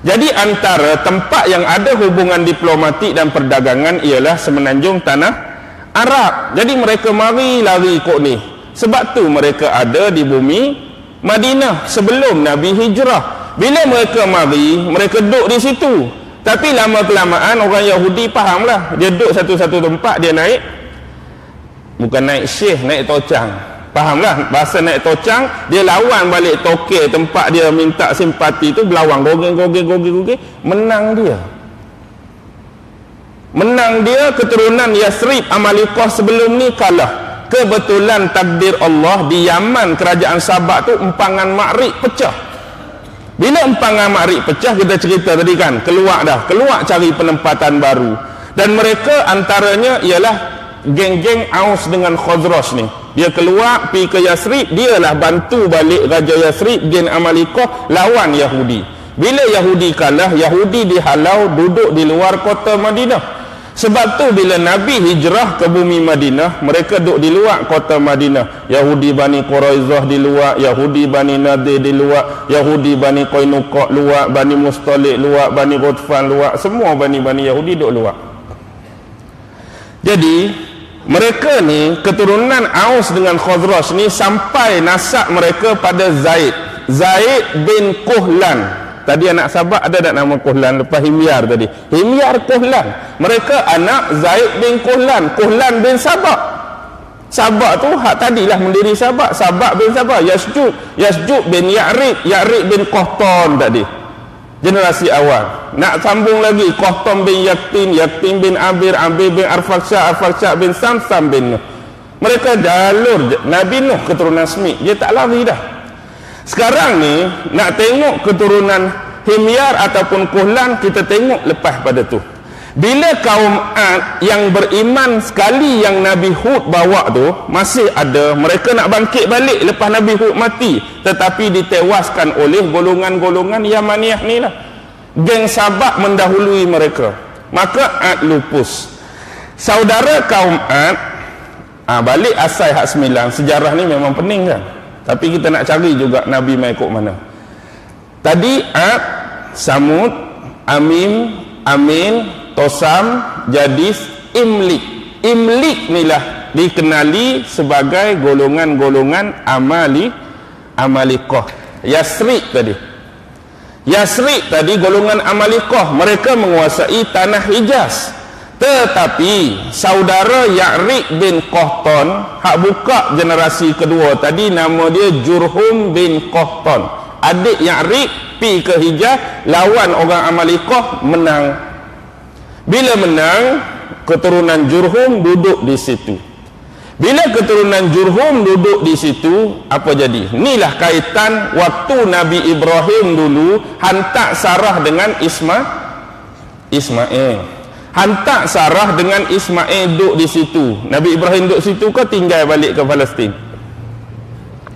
Speaker 1: Jadi antara tempat yang ada hubungan diplomatik dan perdagangan ialah semenanjung tanah Arab. Jadi mereka mari lari kok ni. Sebab tu mereka ada di bumi Madinah sebelum Nabi hijrah. Bila mereka mari, mereka duduk di situ. Tapi lama-kelamaan orang Yahudi fahamlah. Dia duduk satu-satu tempat, dia naik. Bukan naik syekh, naik tocang. Fahamlah bahasa naik tocang. Dia lawan balik tokeh tempat dia minta simpati tu, berlawan gogeng. Menang dia. Keturunan Yasrib Amalikah sebelum ni kalah. Kebetulan takdir Allah di Yaman, kerajaan Sabak tu empangan Ma'rib pecah. Bila empangan Ma'rib pecah, kita cerita tadi kan, keluar cari penempatan baru. Dan mereka antaranya ialah geng-geng Aus dengan Khazraj ni. Dia keluar pergi ke Yasrib, dialah bantu balik Raja Yasrib, geng Amalikah lawan Yahudi. Bila Yahudi kalah, Yahudi dihalau duduk di luar kota Madinah. Sebab tu bila Nabi hijrah ke bumi Madinah, mereka duduk di luar kota Madinah. Yahudi Bani Quraizah di luar, Yahudi Bani Nadir di luar, Yahudi Bani Qainuqa luar, Bani Mustalik luar, Bani Ghutfan luar, semua Bani Yahudi duduk luar. Jadi mereka ni keturunan Aus dengan Khazraj ni sampai nasab mereka pada Zaid bin Kuhlan. Tadi anak sahabat ada tak nama Kuhlan lepas Himyar tadi? Himyar Kuhlan. Mereka anak Zaid bin Kuhlan, Kuhlan bin Sabak. Sabak tu hak tadilah mendiri Sabak, Sabak bin Sabak. Yasjub bin Ya'rib bin Qahtan tadi. Generasi awal. Nak sambung lagi Qahtan bin Yaktin bin Abir bin Arfaksha bin Samsam bin Nuh. Mereka jalur Nabi Nuh keturunan Semit. Dia tak lari dah. Sekarang ni nak tengok keturunan Himyar ataupun Kuhlan, kita tengok lepas pada tu. Bila kaum Ad yang beriman sekali yang Nabi Hud bawa tu masih ada, mereka nak bangkit balik lepas Nabi Hud mati, tetapi ditewaskan oleh golongan-golongan Yamaniyah ni lah. Geng Sabak mendahului mereka, maka Ad lupus. Saudara kaum Ad, balik asal hak 9. Sejarah ni memang pening kan, tapi kita nak cari juga Nabi mai ikut mana. Tadi Ad, Samud, Amin, Tosam, Jadis, Imlik. Imlik inilah dikenali sebagai golongan-golongan Amalikah. Yasrib tadi golongan Amalikah, mereka menguasai tanah Hijaz. Tetapi saudara Ya'rib bin Qahtan, hak buka generasi kedua tadi, nama dia Jurhum bin Qahtan. Adik Ya'rib pi ke Hijaz lawan orang Amalikah, menang. Bila menang, keturunan Jurhum duduk di situ. Bila keturunan Jurhum duduk di situ, apa jadi? Inilah kaitan waktu Nabi Ibrahim dulu hantar Sarah dengan Ismail. Hantar Sarah dengan Ismail duduk di situ. Nabi Ibrahim duduk situ ke tinggal balik ke Palestin?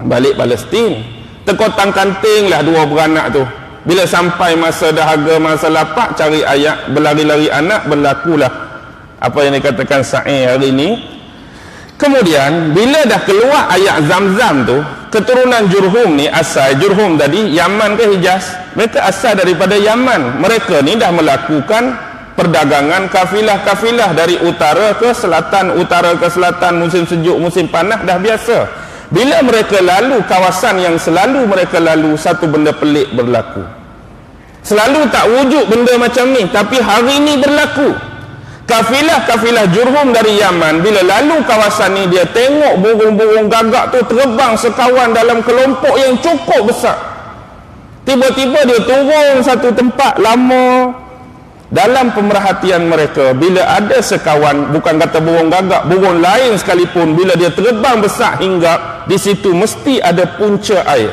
Speaker 1: Balik Palestin. Tekotang kanting lah dua beranak tu. Bila sampai masa dahaga, masa lapak, cari ayat, berlari-lari anak, berlakulah apa yang dikatakan Sa'ir hari ini. Kemudian bila dah keluar ayat Zam-Zam tu, keturunan Jurhum ni, asal Jurhum tadi Yaman ke Hijaz, mereka asal daripada Yaman. Mereka ni dah melakukan perdagangan kafilah-kafilah dari utara ke selatan, musim sejuk, musim panas dah biasa. Bila mereka lalu kawasan yang selalu mereka lalu, satu benda pelik berlaku. Selalu tak wujud benda macam ni, tapi hari ni berlaku. Kafilah-kafilah Jurhum dari Yaman bila lalu kawasan ni, dia tengok burung-burung gagak tu terbang sekawan dalam kelompok yang cukup besar. Tiba-tiba dia turun satu tempat lama. Dalam pemerhatian mereka, bila ada sekawan, bukan kata burung gagak, burung lain sekalipun, bila dia terbang besar hinggap, di situ mesti ada punca air.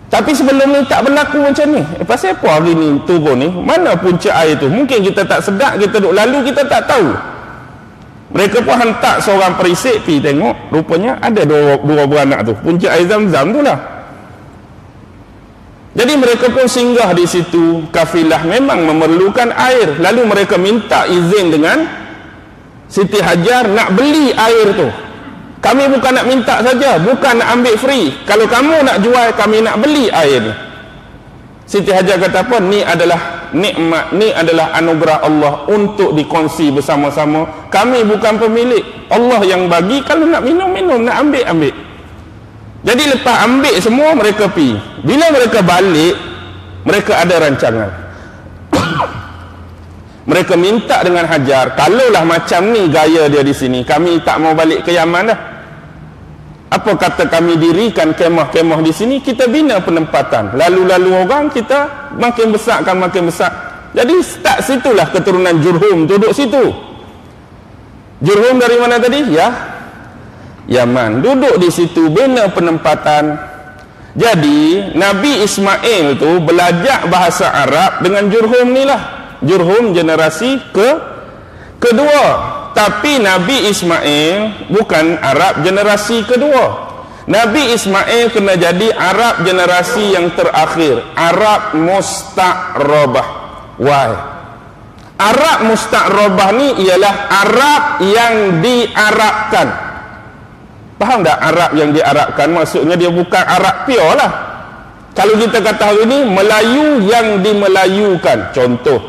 Speaker 1: Tapi sebelum ni tak berlaku macam ni. Pasal apa hari ni turun ni? Mana punca air tu? Mungkin kita tak sedar, kita duduk lalu, kita tak tahu. Mereka pun hantar seorang perisik pergi tengok, rupanya ada dua beranak tu. Punca air Zam-Zam tu lah. Jadi mereka pun singgah di situ. Kafilah memang memerlukan air. Lalu mereka minta izin dengan Siti Hajar nak beli air tu. Kami bukan nak minta saja, bukan nak ambil free. Kalau kamu nak jual, kami nak beli air ni. Siti Hajar kata apa? Ni adalah nikmat, ni adalah anugerah Allah untuk dikongsi bersama-sama. Kami bukan pemilik. Allah yang bagi. Kalau nak minum, nak ambil. Jadi lepas ambil semua, mereka pergi. Bila mereka balik, mereka ada rancangan. Mereka minta dengan Hajar, kalaulah macam ni gaya dia di sini, kami tak mau balik ke Yaman dah. Apa kata kami dirikan kemah-kemah di sini, kita bina penempatan. Lalu-lalu orang kita makin besar. Jadi start situlah keturunan Jurhum duduk situ. Jurhum dari mana tadi? Yaman. Duduk di situ, bina penempatan. Jadi Nabi Ismail tu belajar bahasa Arab dengan Jurhum ni lah. Jurhum generasi kedua. Tapi Nabi Ismail bukan Arab generasi kedua. Nabi Ismail kena jadi Arab generasi yang terakhir, Arab musta'rabah. Why? Arab musta'rabah ni ialah Arab yang diarabkan. Faham tak Arab yang diarabkan? Maksudnya dia bukan Arab pure lah. Kalau kita kata hari ni, Melayu yang dimelayukan. Contoh,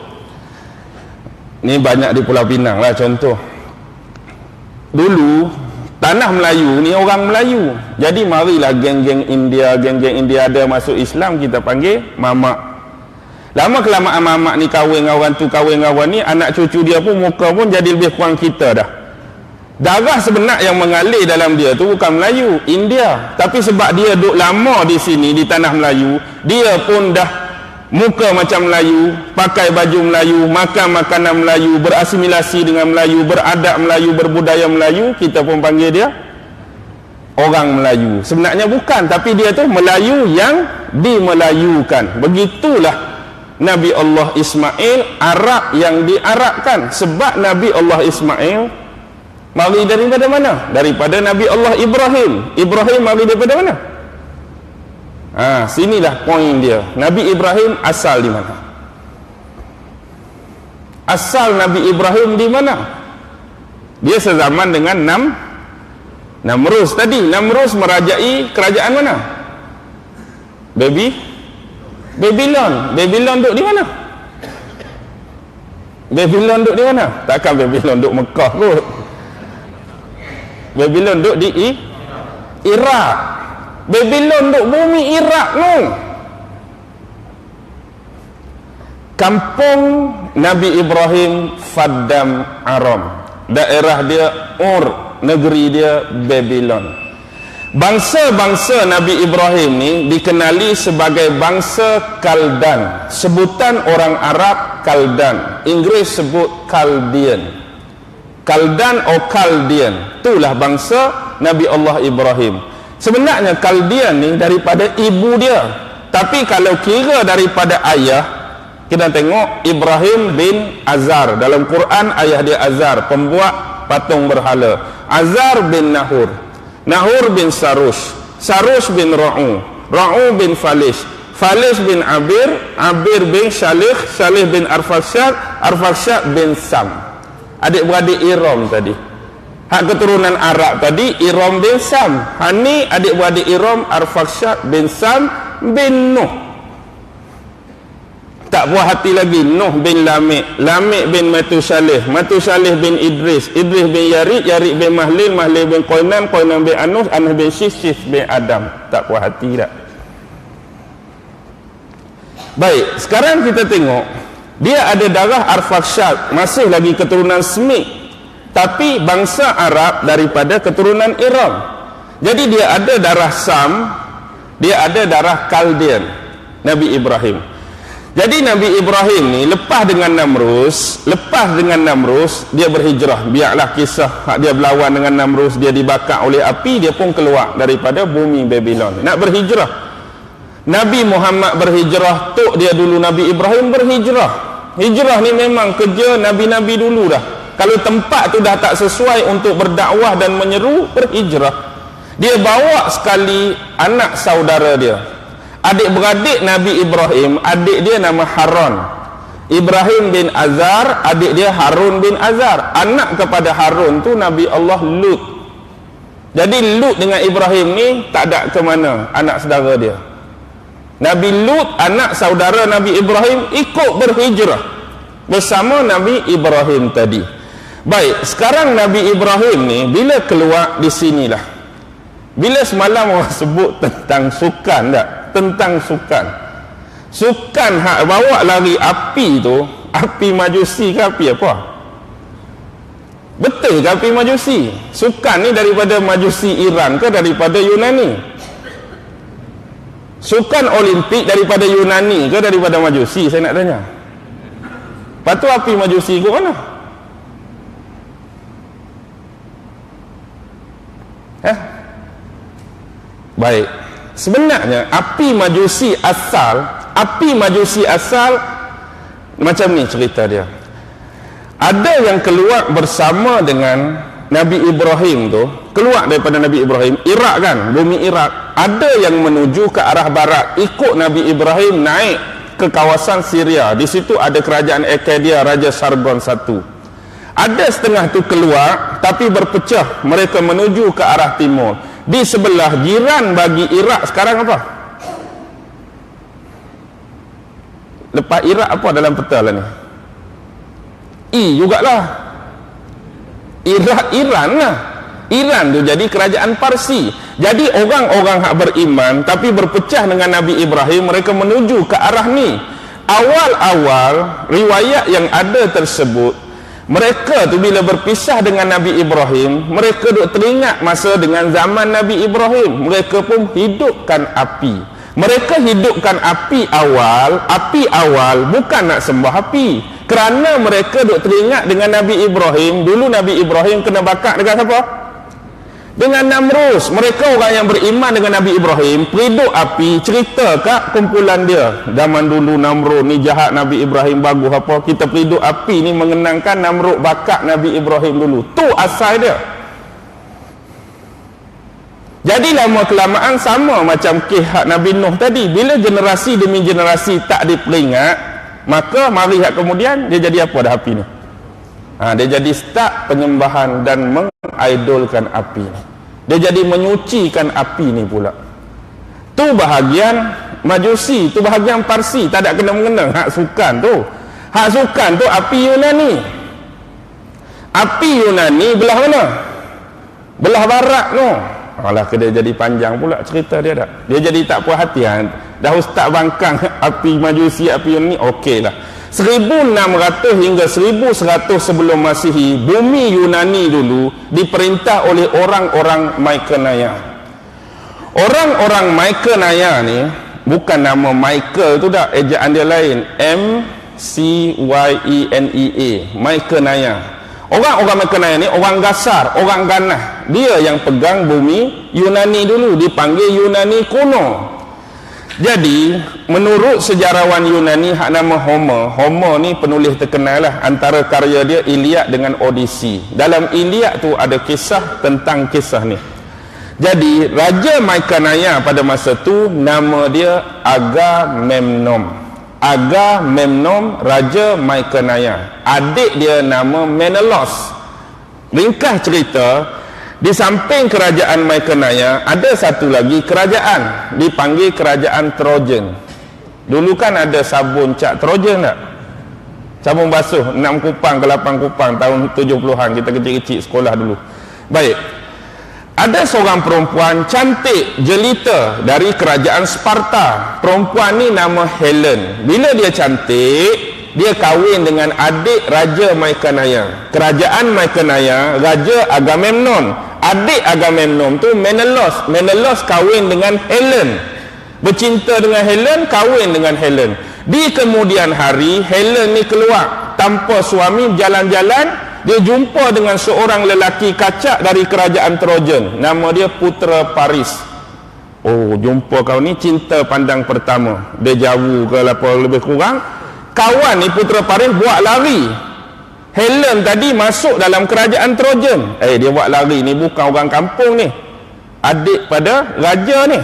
Speaker 1: ni banyak di Pulau Pinang lah contoh. Dulu tanah Melayu ni orang Melayu. Jadi marilah geng-geng India ada masuk Islam, kita panggil mamak. Lama kelamaan mamak ni kahwin dengan orang tu, kahwin dengan orang ni, anak cucu dia pun muka pun jadi lebih kurang kita dah. Darah sebenar yang mengalir dalam dia tu bukan Melayu, India. Tapi sebab dia duduk lama di sini, di tanah Melayu, dia pun dah muka macam Melayu, pakai baju Melayu, makan makanan Melayu, berasimilasi dengan Melayu, beradab Melayu, berbudaya Melayu. Kita pun panggil dia orang Melayu. Sebenarnya bukan, tapi dia tu Melayu yang dimelayukan. Begitulah Nabi Allah Ismail, Arab yang diarabkan. Sebab Nabi Allah Ismail mari daripada mana? Daripada Nabi Allah Ibrahim. Ibrahim mari daripada mana? Sinilah poin dia. Nabi Ibrahim asal di mana? Asal Nabi Ibrahim di mana? Dia sezaman dengan Namrus tadi. Namrus merajai kerajaan mana? Babylon. Babylon duduk di mana? Babylon duduk di mana? Takkan Babylon duduk Mekah kot. Babylon duduk di Iraq. Babylon duk bumi Iraq tu. Kampung Nabi Ibrahim Faddam Aram. Daerah dia Ur, negeri dia Babylon. Bangsa-bangsa Nabi Ibrahim ni dikenali sebagai bangsa Kaldan. Sebutan orang Arab Kaldan. Inggris sebut Chaldean. Kaldan atau Chaldean. Itulah bangsa Nabi Allah Ibrahim. Sebenarnya Chaldean ni daripada ibu dia. Tapi kalau kira daripada ayah, kita tengok Ibrahim bin Azar. Dalam Quran ayah dia Azar, pembuat patung berhala. Azar bin Nahur. Nahur bin Sarush. Sarush bin Ra'u. Ra'u bin Falish. Falish bin Abir. Abir bin Shalih. Shalih bin Arfakshat. Arfakshat bin Sam. Adik-beradik Iram tadi. Hak keturunan Arab tadi Iram bin Sam. Hani adik-beradik Iram, Arfakshat bin Sam bin Nuh. Tak puas hati lagi, Nuh bin Lamik, Lamik bin Matusalih, Matusalih bin Idris, Idris bin Yarik, Yarik bin Mahlil, Mahlil bin Qoinan, Qoinan bin Anus, Anus bin Syis, Syis bin Adam. Tak puas hati tak? Baik, sekarang kita tengok dia ada darah Arfakshat, masih lagi keturunan Semit, tapi bangsa Arab daripada keturunan Iram. Jadi dia ada darah Sam, dia ada darah Chaldean, Nabi Ibrahim. Jadi Nabi Ibrahim ni lepas dengan Namrus, dia berhijrah. Biarlah kisah hak dia berlawan dengan Namrus, dia dibakar oleh api, dia pun keluar daripada bumi Babylon. Nak berhijrah. Nabi Muhammad berhijrah, tok dia dulu Nabi Ibrahim berhijrah. Hijrah ni memang kerja nabi-nabi dulu dah. Kalau tempat tu dah tak sesuai untuk berdakwah dan menyeru, berhijrah. Dia bawa sekali anak saudara dia, adik-beradik Nabi Ibrahim. Adik dia nama Harun, Ibrahim bin Azar. Adik dia Harun bin Azar. Anak kepada Harun tu Nabi Allah Lut. Jadi Lut dengan Ibrahim ni tak ada ke mana anak saudara dia. Nabi Lut, anak saudara Nabi Ibrahim, ikut berhijrah bersama Nabi Ibrahim tadi. Baik, sekarang Nabi Ibrahim ni bila keluar di sinilah. Bila semalam orang sebut tentang sukan tak? Tentang sukan. Sukan hak bawa lari api tu, api Majusi ke api apa? Betul ke api Majusi? Sukan ni daripada Majusi Iran ke daripada Yunani? Sukan Olimpik daripada Yunani ke daripada Majusi? Saya nak tanya. Lepas tu api Majusi ke mana? Baik, sebenarnya api Majusi asal macam ni cerita dia. Ada yang keluar bersama dengan Nabi Ibrahim tu keluar daripada Nabi Ibrahim, Iraq kan, bumi Iraq, ada yang menuju ke arah barat, ikut Nabi Ibrahim naik ke kawasan Syria. Di situ ada kerajaan Akkadia, Raja Sargon I. Ada setengah tu keluar tapi berpecah, mereka menuju ke arah timur. Di sebelah jiran bagi Iraq sekarang apa? Lepas Iraq apa dalam peta lah ni? Jugalah Iran lah. Iran tu jadi kerajaan Parsi. Jadi orang-orang hak beriman tapi berpecah dengan Nabi Ibrahim, mereka menuju ke arah ni. Awal-awal riwayat yang ada tersebut, mereka tu bila berpisah dengan Nabi Ibrahim, mereka duk teringat masa dengan zaman Nabi Ibrahim. Mereka pun hidupkan api. Mereka hidupkan api awal bukan nak sembah api, kerana mereka duk teringat dengan Nabi Ibrahim. Dulu Nabi Ibrahim kena bakar dengan siapa? Dengan Namrus. Mereka orang yang beriman dengan Nabi Ibrahim periduk api, cerita kat kumpulan dia, zaman dulu Namrud ni jahat, Nabi Ibrahim bagus apa, kita periduk api ni mengenangkan Namrud bakar Nabi Ibrahim dulu. Tu asal dia. Jadi lama kelamaan sama macam kisah Nabi Nuh tadi, bila generasi demi generasi tak diperingat, maka mari kemudian dia jadi apa dah api ni? Dia jadi start penyembahan dan mengidolkan api ni. Dia jadi menyucikan api ni pula. Tu bahagian Majusi, tu bahagian Parsi, tak ada kena-mengena. Hak sukan tu api Yunani. Api Yunani belah mana? Belah barat tu. Alah, dia jadi panjang pula cerita dia dah. Dia jadi tak puas hati. Dah ustaz bangkang api Majusi, api Yunani, okeylah. 1600 hingga 1100 sebelum Masihi, bumi Yunani dulu diperintah oleh orang-orang Mykenaya. Orang-orang Mykenaya ni, bukan nama Michael tu dah, ejaan dia lain, M-C-Y-E-N-E-A, Mykenaya. Orang-orang Mykenaya ni orang Gasar, orang Ganah. Dia yang pegang bumi Yunani dulu, dipanggil Yunani kuno. Jadi menurut sejarawan Yunani hak nama Homer ni penulis terkenal lah. Antara karya dia Iliad dengan Odyssey. Dalam Iliad tu ada kisah tentang kisah ni. Jadi Raja Mykenaya pada masa tu nama dia Agamemnon. Agamemnon Raja Mykenaya. Adik dia nama Menelaus. Ringkas cerita, di samping kerajaan Mykenaya ada satu lagi kerajaan dipanggil kerajaan Trojan. Dulu kan ada sabun cat Trojan tak? Sabun basuh 6 kupang ke 8 kupang tahun 70-an, kita kecil-kecil sekolah dulu. Baik. Ada seorang perempuan cantik jelita dari kerajaan Sparta. Perempuan ni nama Helen. Bila dia cantik, dia kahwin dengan adik Raja Mykenaya. Kerajaan Mykenaya, Raja Agamemnon. Adik Agamemnon tu Menelaus. Menelaus kahwin dengan Helen. Bercinta dengan Helen, kahwin dengan Helen. Di kemudian hari, Helen ni keluar tanpa suami, jalan-jalan. Dia jumpa dengan seorang lelaki kacak dari kerajaan Trojan. Nama dia Putera Paris. Oh, jumpa kau ni cinta pandang pertama. Dia jauh ke apa lebih kurang. Kawan ni Putera Paris buat lari. Helen tadi masuk dalam kerajaan Trojan. Dia buat lari ni bukan orang kampung ni. Adik pada raja ni.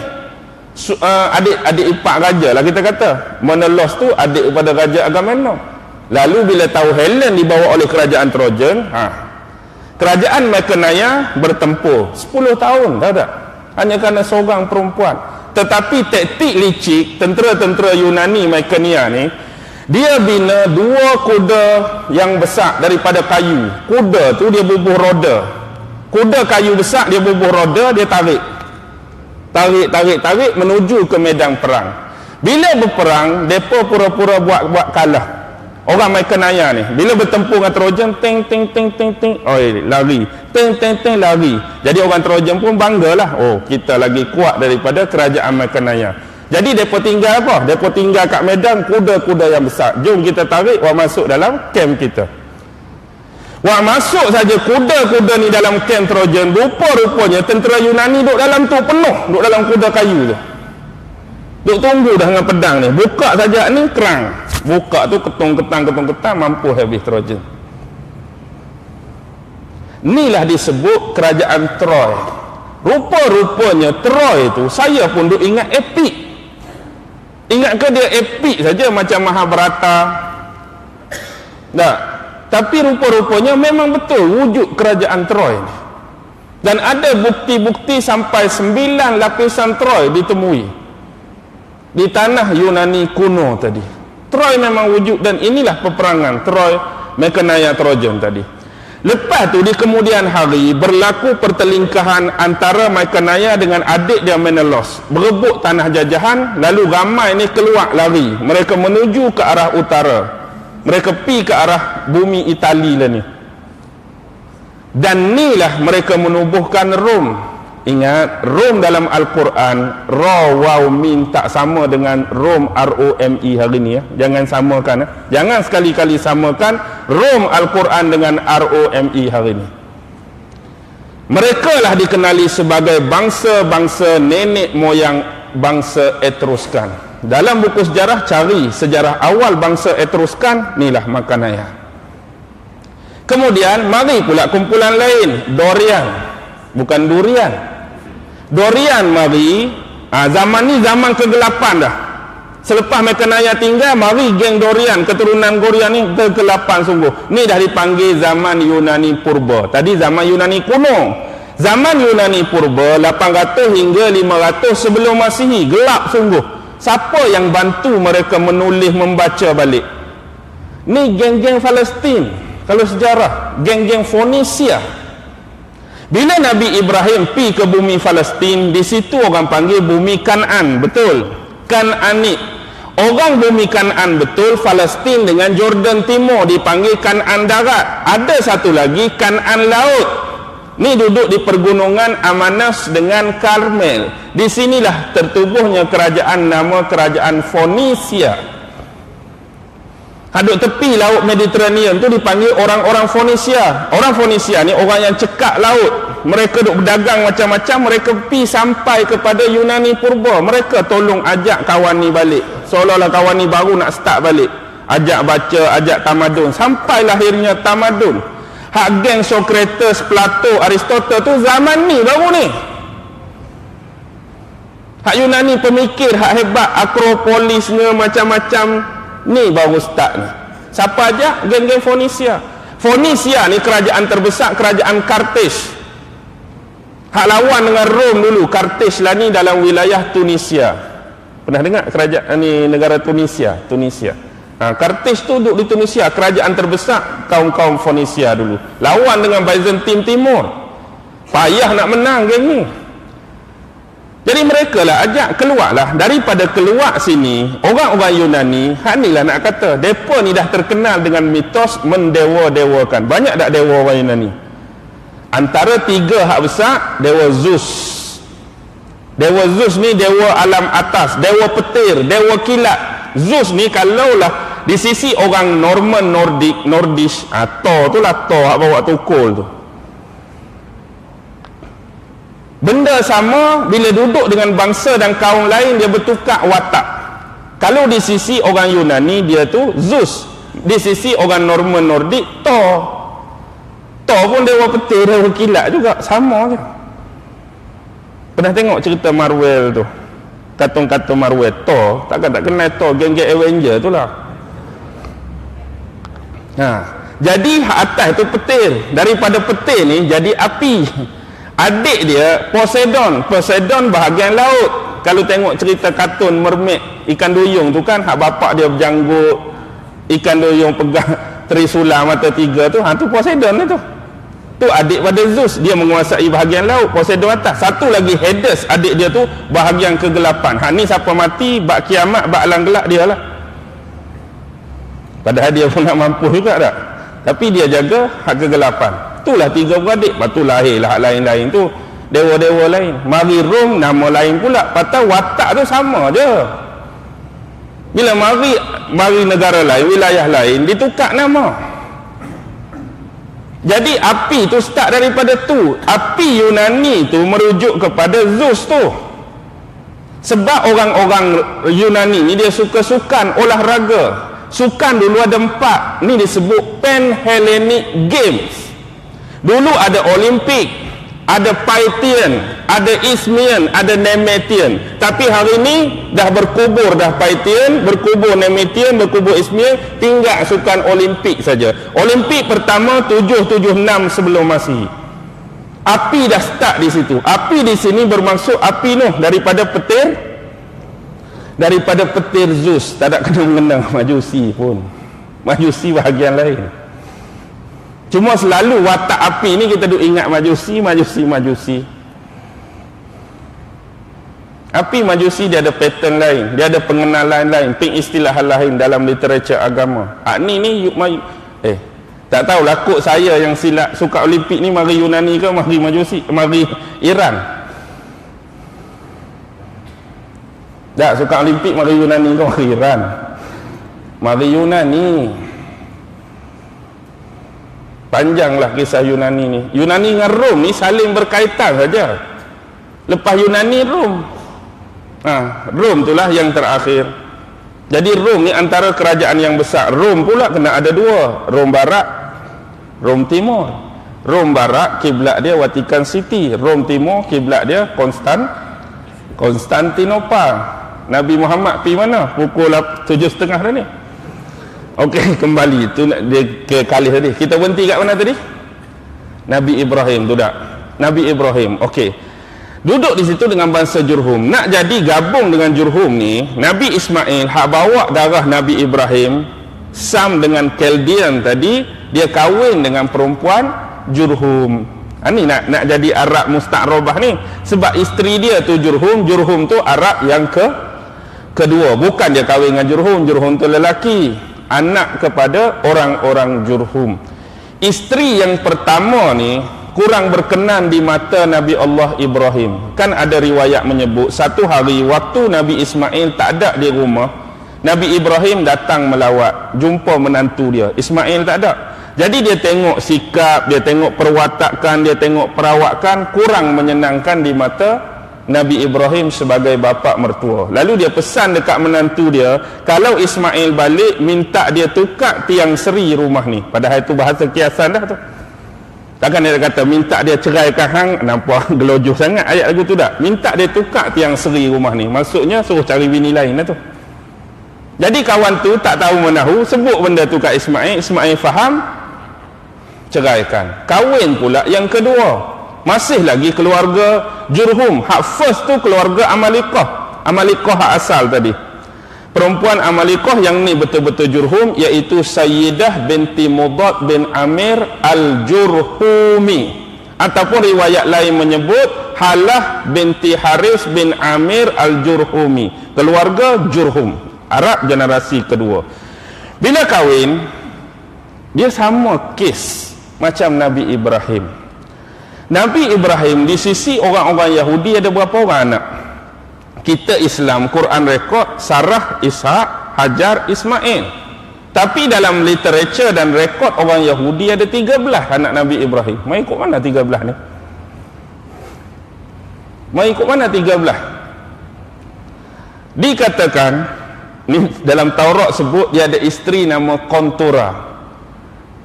Speaker 1: Adik ipar raja lah kita kata. Menelaus tu adik pada Raja Agamemnon. Lalu bila tahu Helen dibawa oleh kerajaan Trojan, kerajaan Mykenaya bertempur 10 tahun, tahu tak? Hanya kerana seorang perempuan. Tetapi taktik licik tentera-tentera Yunani Mykenaya ni, dia bina 2 kuda yang besar daripada kayu. Kuda tu dia bubuh roda. Kuda kayu besar dia bubuh roda, dia tarik menuju ke medan perang. Bila berperang, depa pura-pura buat kalah. Orang Mykenaya ni bila bertempur dengan Trojan, ting lari, ting lari. Jadi orang Trojan pun banggalah, oh kita lagi kuat daripada kerajaan Mykenaya. Jadi mereka tinggal apa? Mereka tinggal kat medan kuda-kuda yang besar. Jom kita tarik, wak masuk dalam camp kita. Wak masuk saja kuda-kuda ni dalam camp Trojan, rupa-rupanya tentera Yunani duduk dalam tu penuh, duduk dalam kuda kayu tu. Duduk tunggu dah dengan pedang ni. Buka saja ni kerang. Buka tu ketong-ketang mampu habis Trojan. Inilah disebut kerajaan Troy. Rupa-rupanya Troy itu, saya pun duk ingat epik. Ingat ke dia epik saja macam Mahabharata? Tak. Tapi rupa-rupanya memang betul wujud kerajaan Troy. Dan ada bukti-bukti sampai 9 lapisan Troy ditemui di tanah Yunani kuno tadi. Troy memang wujud, dan inilah peperangan Troy Mekania Trojan tadi. Lepas tu di kemudian hari berlaku pertelingkahan antara Mekania dengan adik dia Menelaus, berebut tanah jajahan. Lalu ramai ni keluar lari, mereka menuju ke arah utara, mereka pi ke arah bumi Itali lah ni. Dan inilah mereka menubuhkan Rom. Ingat, Rom dalam Al-Quran Ra, Waw, Min tak sama dengan Rom R-O-M-E hari ni ya. Jangan samakan Jangan sekali-kali samakan Rom Al-Quran dengan R-O-M-E hari ni. Mereka lah dikenali sebagai bangsa-bangsa nenek moyang bangsa Etruskan. Dalam buku sejarah, cari sejarah awal bangsa Etruskan, inilah Makanaya. Kemudian mari pula kumpulan lain, Dorian, bukan durian. Dorian mari, zaman ni zaman kegelapan dah. Selepas Mekania tinggal, mari geng Dorian, keturunan Dorian ni kegelapan sungguh. Ni dah dipanggil zaman Yunani Purba. Tadi zaman Yunani kuno. Zaman Yunani Purba 800 hingga 500 sebelum Masihi, gelap sungguh. Siapa yang bantu mereka menulis membaca balik? Ni geng-geng Palestin. Kalau sejarah, geng-geng Fonisia. Bila Nabi Ibrahim pi ke bumi Palestin, di situ orang panggil bumi Kan'an, betul? Kan'anit. Orang bumi Kan'an betul, Palestin dengan Jordan Timur dipanggil Kan'an darat. Ada satu lagi Kan'an laut. Ni duduk di pergunungan Amanus dengan Karmel. Di sinilah tertubuhnya kerajaan, nama kerajaan Fonisia. Hadut tepi laut Mediterranean tu dipanggil orang-orang Fonisia. Orang Fonisia ni orang yang cekak laut. Mereka duk berdagang macam-macam. Mereka pi sampai kepada Yunani Purba. Mereka tolong ajak kawan ni balik, seolah-olah kawan ni baru nak start balik. Ajak baca, ajak tamadun. Sampai lahirnya tamadun. Hak geng Socrates, Plato, Aristotle tu zaman ni baru ni. Hak Yunani pemikir hak hebat, Akropolisnya macam-macam, ni baru start ni. Siapa aja? Geng-geng Fonisia. Fonisia ni kerajaan terbesar, kerajaan Kartej. Hak lawan dengan Rom dulu. Kartej lah ni dalam wilayah Tunisia. Pernah dengar kerajaan ni, negara Tunisia? Tunisia. Kartej tu duduk di Tunisia, kerajaan terbesar kaum-kaum Fonisia dulu. Lawan dengan Byzantine Timur. Payah nak menang geng ni. Jadi mereka lah ajak keluarlah. Daripada keluar sini, orang-orang Yunani, inilah nak kata, mereka ni dah terkenal dengan mitos mendewa-dewakan. Banyak tak dewa orang Yunani? Antara 3 hak besar, dewa Zeus. Dewa Zeus ni dewa alam atas, dewa petir, dewa kilat. Zeus ni kalaulah di sisi orang Norman Nordish, Thor tu lah, Thor hak bawa tukul tu. Benda sama bila duduk dengan bangsa dan kaum lain, dia bertukar watak. Kalau di sisi orang Yunani dia tu Zeus, di sisi orang Norman Nordik Thor. Thor pun dewa petir, dewa kilat juga, sama je. Pernah tengok cerita Marvel tu, kartun-kartun Marvel? Thor, tak kenal Thor, geng-geng Avenger tu lah. Jadi hak atas tu petir, daripada petir ni jadi api. Adik dia Poseidon bahagian laut. Kalau tengok cerita kartun mermaid, ikan duyung tu kan, hak bapak dia berjanggut, ikan duyung pegang trisula mata 3 tu, tu Poseidon tu. Tu adik pada Zeus, dia menguasai bahagian laut, Poseidon atas. Satu lagi Hades, adik dia tu bahagian kegelapan. Ni siapa mati, bak kiamat, bak alam gelap dia lah. Padahal dia pun nak mampu juga tak? Tapi dia jaga hak kegelapan. Itulah 3 beradik. Lepas tu lahirlah hak lain-lain tu, dewa-dewa lain. Mari Rom, nama lain pula. Patah watak tu sama je. Bila mari negara lain, wilayah lain, ditukar nama. Jadi api tu start daripada tu. Api Yunani tu merujuk kepada Zeus tu. Sebab orang-orang Yunani ni dia suka sukan, olahraga. Sukan dulu ada 4. Ni disebut Panhellenic Games. Dulu ada Olimpik, ada Pythian, ada Isthmian, ada Nemetian. Tapi hari ini dah berkubur dah Pythian, berkubur Nemetian, berkubur Isthmian, tinggal sukan Olimpik saja. Olimpik pertama 776 sebelum Masihi. Api dah start di situ. Api di sini bermaksud api Nuh daripada petir Zeus. Tak ada kena mengenang Majusi pun. Majusi bahagian lain. Cuma selalu watak api ni kita duk ingat Majusi. Api Majusi dia ada pattern lain, dia ada pengenalan lain, pengistilahan lain dalam literatur agama. Tak tahu lah kod saya yang silap suka Olimpik ni mari Yunani ke mari Majusi, mari Iran. Tak suka Olimpik mari Yunani ke mari Iran. Mari Yunani. Panjanglah kisah Yunani ni. Yunani dengan Rom ni saling berkaitan saja. Lepas Yunani Rom. Rom itulah yang terakhir. Jadi Rom ni antara kerajaan yang besar. Rom pula kena ada dua, Rom Barat, Rom Timur. Rom Barat kiblat dia Vatican City, Rom Timur kiblat dia Konstantinopel. Nabi Muhammad pergi mana? Pukul 7.30 dah ni. Okey, kembali tu dia ke kali tadi. Kita berhenti kat mana tadi? Nabi Ibrahim tu dak. Nabi Ibrahim. Okey. Duduk di situ dengan bangsa Jurhum. Nak jadi gabung dengan Jurhum ni, Nabi Ismail hak bawa darah Nabi Ibrahim Sam dengan Chaldean tadi, dia kahwin dengan perempuan Jurhum. Ni nak jadi Arab musta'rabah ni. Sebab isteri dia tu Jurhum tu Arab yang kedua. Bukan dia kahwin dengan Jurhum tu lelaki. Anak kepada orang-orang Jurhum. Isteri yang pertama ni kurang berkenan di mata Nabi Allah Ibrahim. Kan ada riwayat menyebut satu hari waktu Nabi Ismail tak ada di rumah, Nabi Ibrahim datang melawat, jumpa menantu dia. Ismail tak ada. Jadi dia tengok sikap, dia tengok perwatakan, dia tengok perawakan kurang menyenangkan di mata Nabi Ibrahim sebagai bapa mertua. Lalu dia pesan dekat menantu dia, kalau Ismail balik minta dia tukar tiang seri rumah ni. Padahal itu bahasa kiasan dah tu. Takkan dia kata minta dia ceraikan hang, nampak gelojoh sangat ayat lagu tu tak? Minta dia tukar tiang seri rumah ni. Maksudnya suruh cari bini lain lah tu. Jadi kawan tu tak tahu menahu, sebut benda tu kat Ismail. Ismail faham, ceraikan. Kahwin pula yang kedua. Masih lagi keluarga Jurhum. Hak first tu keluarga Amalikah hak asal tadi. Perempuan Amalikah yang ni betul-betul Jurhum, iaitu Sayyidah binti Mudad bin Amir al-Jurhumi. Ataupun riwayat lain menyebut Halah binti Haris bin Amir al-Jurhumi. Keluarga Jurhum, Arab generasi kedua. Bila kahwin, dia sama kes macam Nabi Ibrahim. Nabi Ibrahim di sisi orang-orang Yahudi ada berapa orang anak? Kita Islam, Quran rekod Sarah, Ishak, Hajar, Ismail. Tapi dalam literatur dan rekod orang Yahudi ada 13 anak Nabi Ibrahim. Mai ikut mana 13 ni? Mai ikut mana 13? Dikatakan ni dalam Taurat sebut dia ada isteri nama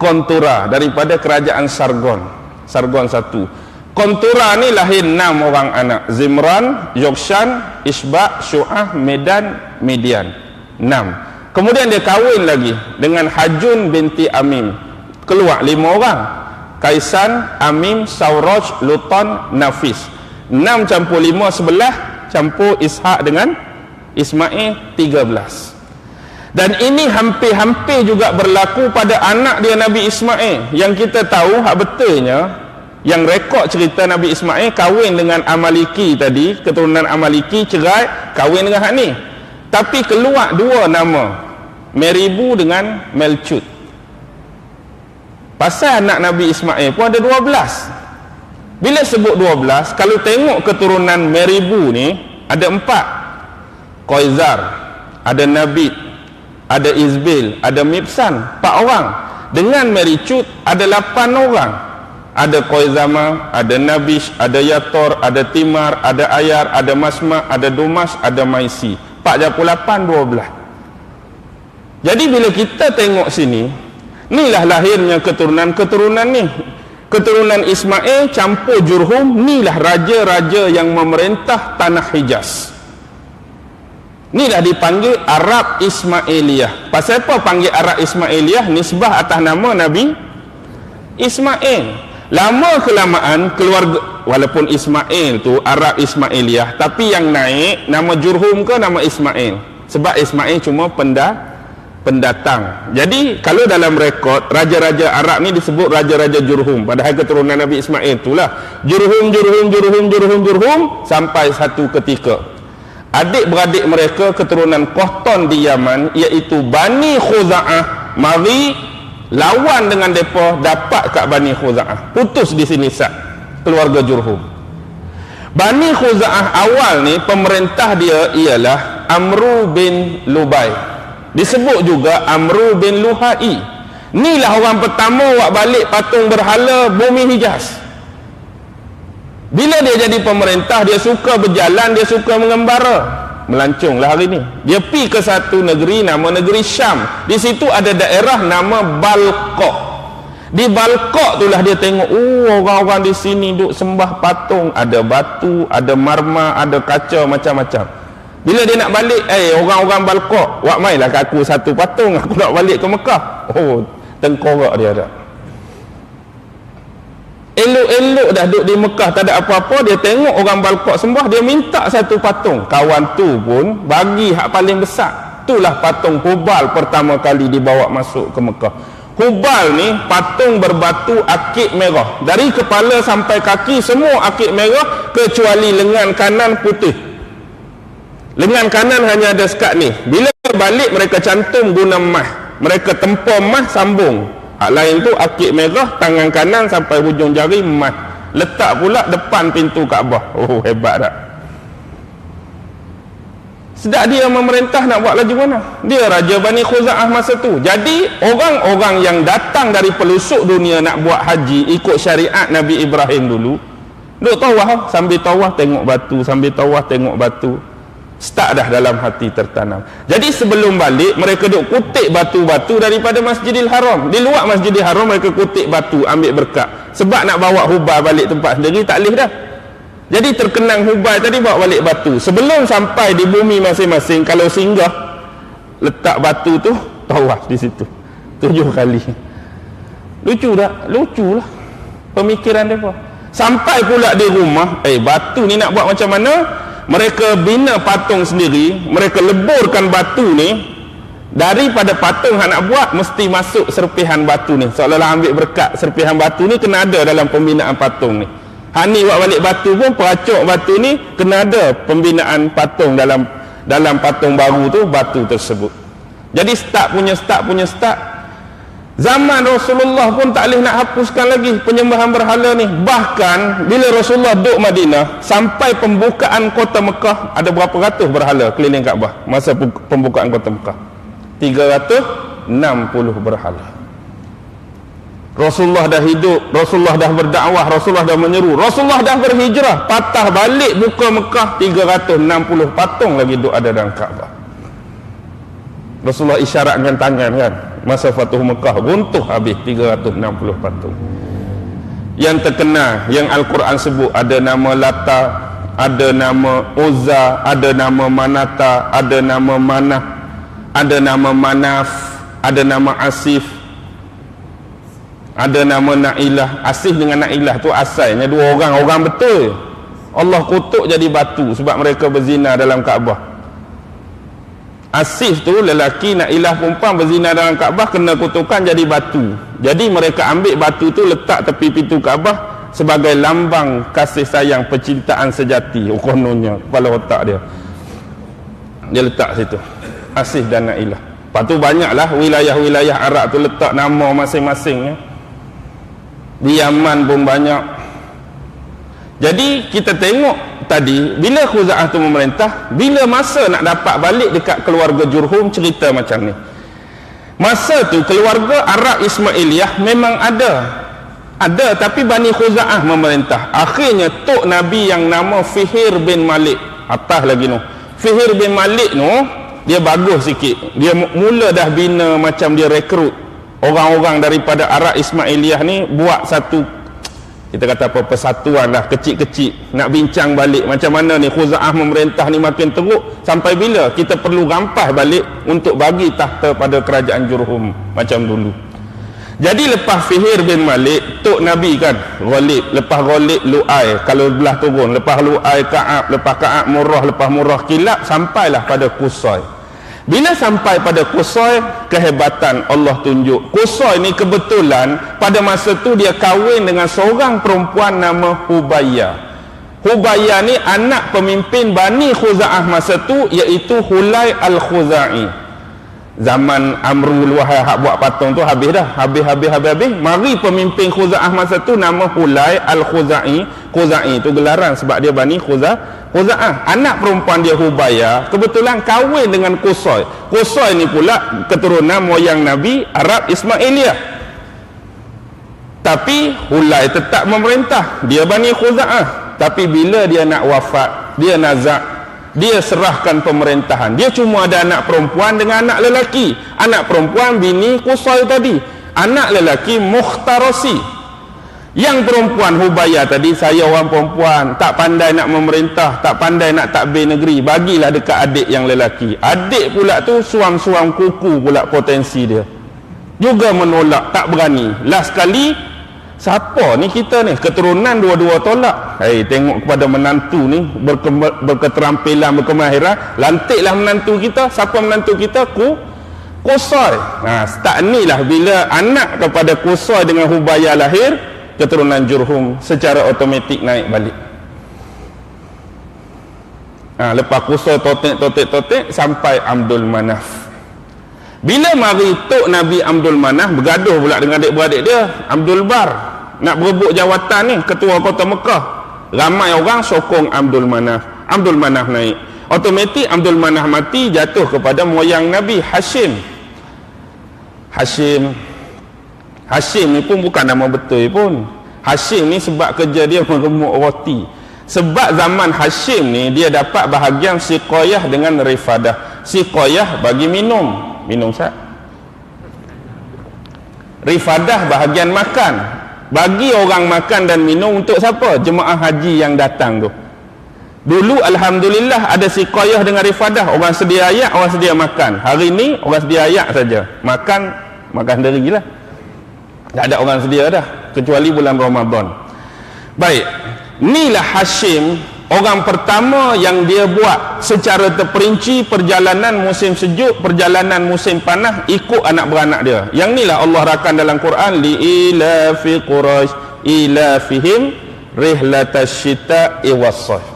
Speaker 1: Kontura daripada kerajaan Sargon 1. Kontura ni lahir 6 orang anak. Zimran, Yokshan, Isbak, Syu'ah, Medan, Midian. 6. Kemudian dia kahwin lagi dengan Hajun binti Amim. Keluar 5 orang. Kaisan, Amim, Sauraj, Luton, Nafis. 6 campur 5 11, campur Ishak dengan Ismail 13. Dan ini hampir-hampir juga berlaku pada anak dia Nabi Ismail. Yang kita tahu hak betulnya, yang rekod cerita Nabi Ismail kahwin dengan Amaliki tadi, keturunan Amaliki, cerai, kahwin dengan hak ni. Tapi keluar 2 nama, Meribu dengan Melchut. Pasal anak Nabi Ismail pun ada 12. Bila sebut 12, kalau tengok keturunan Meribu ni ada 4. Qoizar, ada Nabit, ada Izbil, ada Mibsan, 4 orang. Dengan Mericut ada 8 orang. Ada Qoizama, ada Nabish, ada Yator, ada Timar, ada Ayar, ada Masma, ada Dumas, ada Maisi. 4 × 8 12. Jadi bila kita tengok sini, inilah lahirnya keturunan-keturunan ni. keturunan Ismail campur Jurhum. Inilah raja-raja yang memerintah tanah Hijaz. Inilah dipanggil Arab Ismailiyah. Pasal apa panggil Arab Ismailiyah? Nisbah atas nama Nabi Ismail. Lama kelamaan keluarga, walaupun Ismail tu Arab Ismailiyah, tapi yang naik nama Jurhum ke nama Ismail, sebab Ismail cuma pendatang. Jadi kalau dalam rekod raja-raja Arab ni disebut raja-raja Jurhum, padahal keturunan Nabi Ismail itulah Jurhum sampai satu ketika adik-beradik mereka keturunan Qahtan di Yaman, iaitu Bani Khuza'ah, mari lawan dengan mereka, dapat kat Bani Khuza'ah, putus di sini sat keluarga Jurhum. Bani Khuza'ah awal ni pemerintah dia ialah Amru bin Lubai, disebut juga Amru bin Luhai. Inilah orang pertama buat balik patung berhala bumi Hijaz. Bila dia jadi pemerintah, dia suka berjalan, dia suka mengembara. Melanconglah hari ni. Dia pergi ke satu negeri, nama negeri Syam. Di situ ada daerah nama Balqa. Di Balqa itulah dia tengok, orang-orang di sini duk sembah patung, ada batu, ada marmar, ada kaca, macam-macam. Bila dia nak balik, orang-orang Balqa, wak mailah kat aku satu patung, aku nak balik ke Mekah. Tengkorak dia ada. Elok-elok dah duduk di Mekah, tak ada apa-apa, dia tengok orang Balqa sembah, dia minta satu patung. Kawan tu pun bagi hak paling besar. Itulah patung Hubal pertama kali dibawa masuk ke Mekah. Hubal ni patung berbatu akik merah, dari kepala sampai kaki semua akik merah, kecuali lengan kanan putih. Lengan kanan hanya ada sekat ni. Bila balik mereka cantum guna mah, mereka tempur mah sambung. Hak lain tu akik merah, tangan kanan sampai hujung jari emas. Letak pula depan pintu Kaabah. Hebat tak? Sedap dia memerintah, nak buat lagi mana? Dia Raja Bani Khuza'ah masa tu. Jadi orang-orang yang datang dari pelosok dunia nak buat haji ikut syariat Nabi Ibrahim dulu, duk tawaf, sambil tawaf tengok batu, sambil tawaf tengok batu. Start dah dalam hati tertanam. Jadi sebelum balik, mereka duk kutip batu-batu daripada Masjidil Haram. Di luar Masjidil Haram mereka kutip batu, ambil berkat. Sebab nak bawa Hubal balik tempat sendiri tak boleh dah. Jadi terkenang Hubal tadi bawa balik batu. Sebelum sampai di bumi masing-masing, kalau singgah, letak batu tu, tawaf di situ 7 kali. Lucu tak? Lucu lah pemikiran mereka. Sampai pula di rumah, batu ni nak buat macam mana? Mereka bina patung sendiri, mereka leburkan batu ni. Daripada patung yang nak buat, mesti masuk serpihan batu ni, seolah-olah ambil berkat. Serpihan batu ni kena ada dalam pembinaan patung ni. Hani buat balik batu pun, peracuk batu ni kena ada pembinaan patung dalam patung baru tu, batu tersebut. Jadi start punya start. Zaman Rasulullah pun tak boleh nak hapuskan lagi penyembahan berhala ni. Bahkan bila Rasulullah duduk Madinah, sampai pembukaan kota Mekah, ada berapa ratus berhala keliling Kaabah masa pembukaan kota Mekah? 360 berhala. Rasulullah dah hidup, Rasulullah dah berdakwah, Rasulullah dah menyeru, Rasulullah dah berhijrah, patah balik buka Mekah, 360 patung lagi duduk ada dalam Kaabah. Rasulullah isyaratkan tangan kan, masa Fatuh Mekah, runtuh habis 360 patung. Yang terkenal, yang Al-Quran sebut, ada nama Lata, ada nama Uzza, ada nama Manata, ada nama Manah, ada nama Manaf, ada nama Asif, ada nama Na'ilah. Asif dengan Na'ilah tu asalnya dua orang betul. Allah kutuk jadi batu sebab mereka berzina dalam Kaabah. Asif tu lelaki, Na'ilah perempuan, berzina dalam Kaabah, kena kutukan jadi batu. Jadi mereka ambil batu tu letak tepi pintu Kaabah sebagai lambang kasih sayang, percintaan sejati. Kononnya kepala otak dia letak situ, Asif dan Na'ilah. Lepas tu banyaklah wilayah-wilayah Arab tu letak nama masing-masing ya. Di Yaman pun banyak. Jadi kita tengok tadi, bila Khuza'ah tu memerintah, bila masa nak dapat balik dekat keluarga Jurhum, cerita macam ni. Masa tu keluarga Arab Ismailiyah memang ada, tapi Bani Khuza'ah memerintah. Akhirnya tok Nabi yang nama Fihir bin Malik, atas lagi tu, Fihir bin Malik tu dia bagus sikit. Dia mula dah bina, macam dia rekrut orang-orang daripada Arab Ismailiyah ni, buat satu kita kata apa, persatuan dah kecil-kecil, nak bincang balik macam mana ni Khuza'ah memerintah ni makin teruk, sampai bila kita perlu rampas balik untuk bagi tahta pada kerajaan Jurhum macam dulu. Jadi lepas Fihr bin Malik, Tok Nabi kan Ghalib, lepas Ghalib Lu'ai kalau belah turun, lepas Lu'ai Ka'ab, lepas Ka'ab Murrah, lepas Murrah Kilab, sampailah pada Qusay. Bila sampai pada Qusay, kehebatan Allah tunjuk. Qusay ni kebetulan pada masa tu dia kahwin dengan seorang perempuan nama Hubayyah. Hubayyah ni anak pemimpin Bani Khuza'ah masa tu, iaitu Hulay Al-Khuza'i. Zaman Amrul Wahai hak buat patung tu habis dah, habis. Mari pemimpin Khuza'ah masa tu nama Hulay Al-Khuza'i. Khuza'i tu gelaran sebab dia Bani Khuza'ah. Anak perempuan dia Hubayyah kebetulan kahwin dengan Qusay. Qusay ni pula keturunan moyang Nabi Arab Ismailiyah. Tapi Hulay tetap memerintah, dia Bani Khuza'ah. Tapi bila dia nak wafat, dia nazak, dia serahkan pemerintahan. Dia cuma ada anak perempuan dengan anak lelaki. Anak perempuan bini Qusay tadi, anak lelaki Mukhtarasi. Yang perempuan Hubayyah tadi, saya orang perempuan, tak pandai nak memerintah, tak pandai nak takbir negeri, bagilah dekat adik yang lelaki. Adik pula tu suam-suam kuku pula potensi dia, juga menolak, tak berani. Last sekali, siapa ni kita ni, keturunan dua-dua tolak. Tengok kepada menantu ni berketerampilan, berkemahiran, lantiklah menantu kita. Siapa menantu kita? Qusay. Start ni lah bila anak kepada Qusay dengan Hubayyah lahir, keturunan Jurhum secara automatik naik balik. Lepas Qusay totek sampai Abdul Manaf. Bila mari Tok Nabi Abdul Manaf bergaduh pula dengan adik-beradik dia, Abdul Bar nak berebut jawatan ni, ketua kota Mekah. Ramai orang sokong Abdul Manaf. Abdul Manaf naik, automatik Abdul Manaf mati, jatuh kepada moyang Nabi Hashim. Hashim ni pun bukan nama betul pun. Hashim ni sebab kerja dia meremuk roti. Sebab zaman Hashim ni dia dapat bahagian siqayah dengan rifadah. Siqayah bagi minum sat. Rifadah bahagian makan. Bagi orang makan dan minum untuk siapa? Jemaah haji yang datang tu. Dulu alhamdulillah ada siqayah dengan rifadah. Orang sedia ayak, orang sedia makan. Hari ni orang sedia ayak saja. Makan sendiri lah. Tak ada orang sedia dah, kecuali bulan Ramadan. Baik, inilah Hashim, orang pertama yang dia buat secara terperinci perjalanan musim sejuk, perjalanan musim panas, ikut anak beranak dia. Yang inilah Allah rakan dalam Quran, li ilafi quraish ilafihim rihlatash syita'i was-sayf.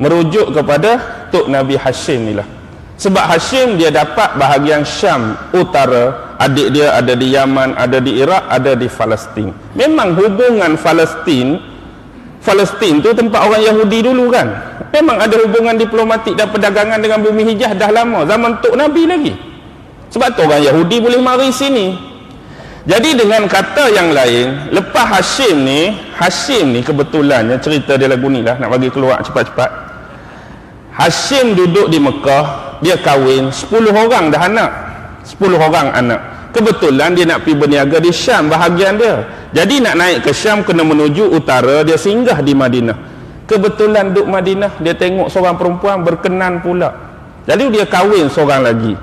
Speaker 1: Merujuk kepada Tok Nabi Hashim inilah. Sebab Hashim dia dapat bahagian Syam utara, adik dia ada di Yaman, ada di Iraq, ada di Palestin. Memang hubungan Palestin tu tempat orang Yahudi dulu kan. Memang ada hubungan diplomatik dan perdagangan dengan bumi Hijaz dah lama, zaman Tok Nabi lagi. Sebab tu orang Yahudi boleh mari sini. Jadi dengan kata yang lain, lepas Hashim ni kebetulannya cerita dia lagu ni lah, nak bagi keluar cepat-cepat. Hashim duduk di Mekah, dia kahwin 10 orang dah anak. 10 orang anak. Kebetulan dia nak pergi berniaga di Syam bahagian dia. Jadi nak naik ke Syam kena menuju utara, dia singgah di Madinah. Kebetulan duduk Madinah, dia tengok seorang perempuan berkenan pula. Jadi dia kahwin seorang lagi.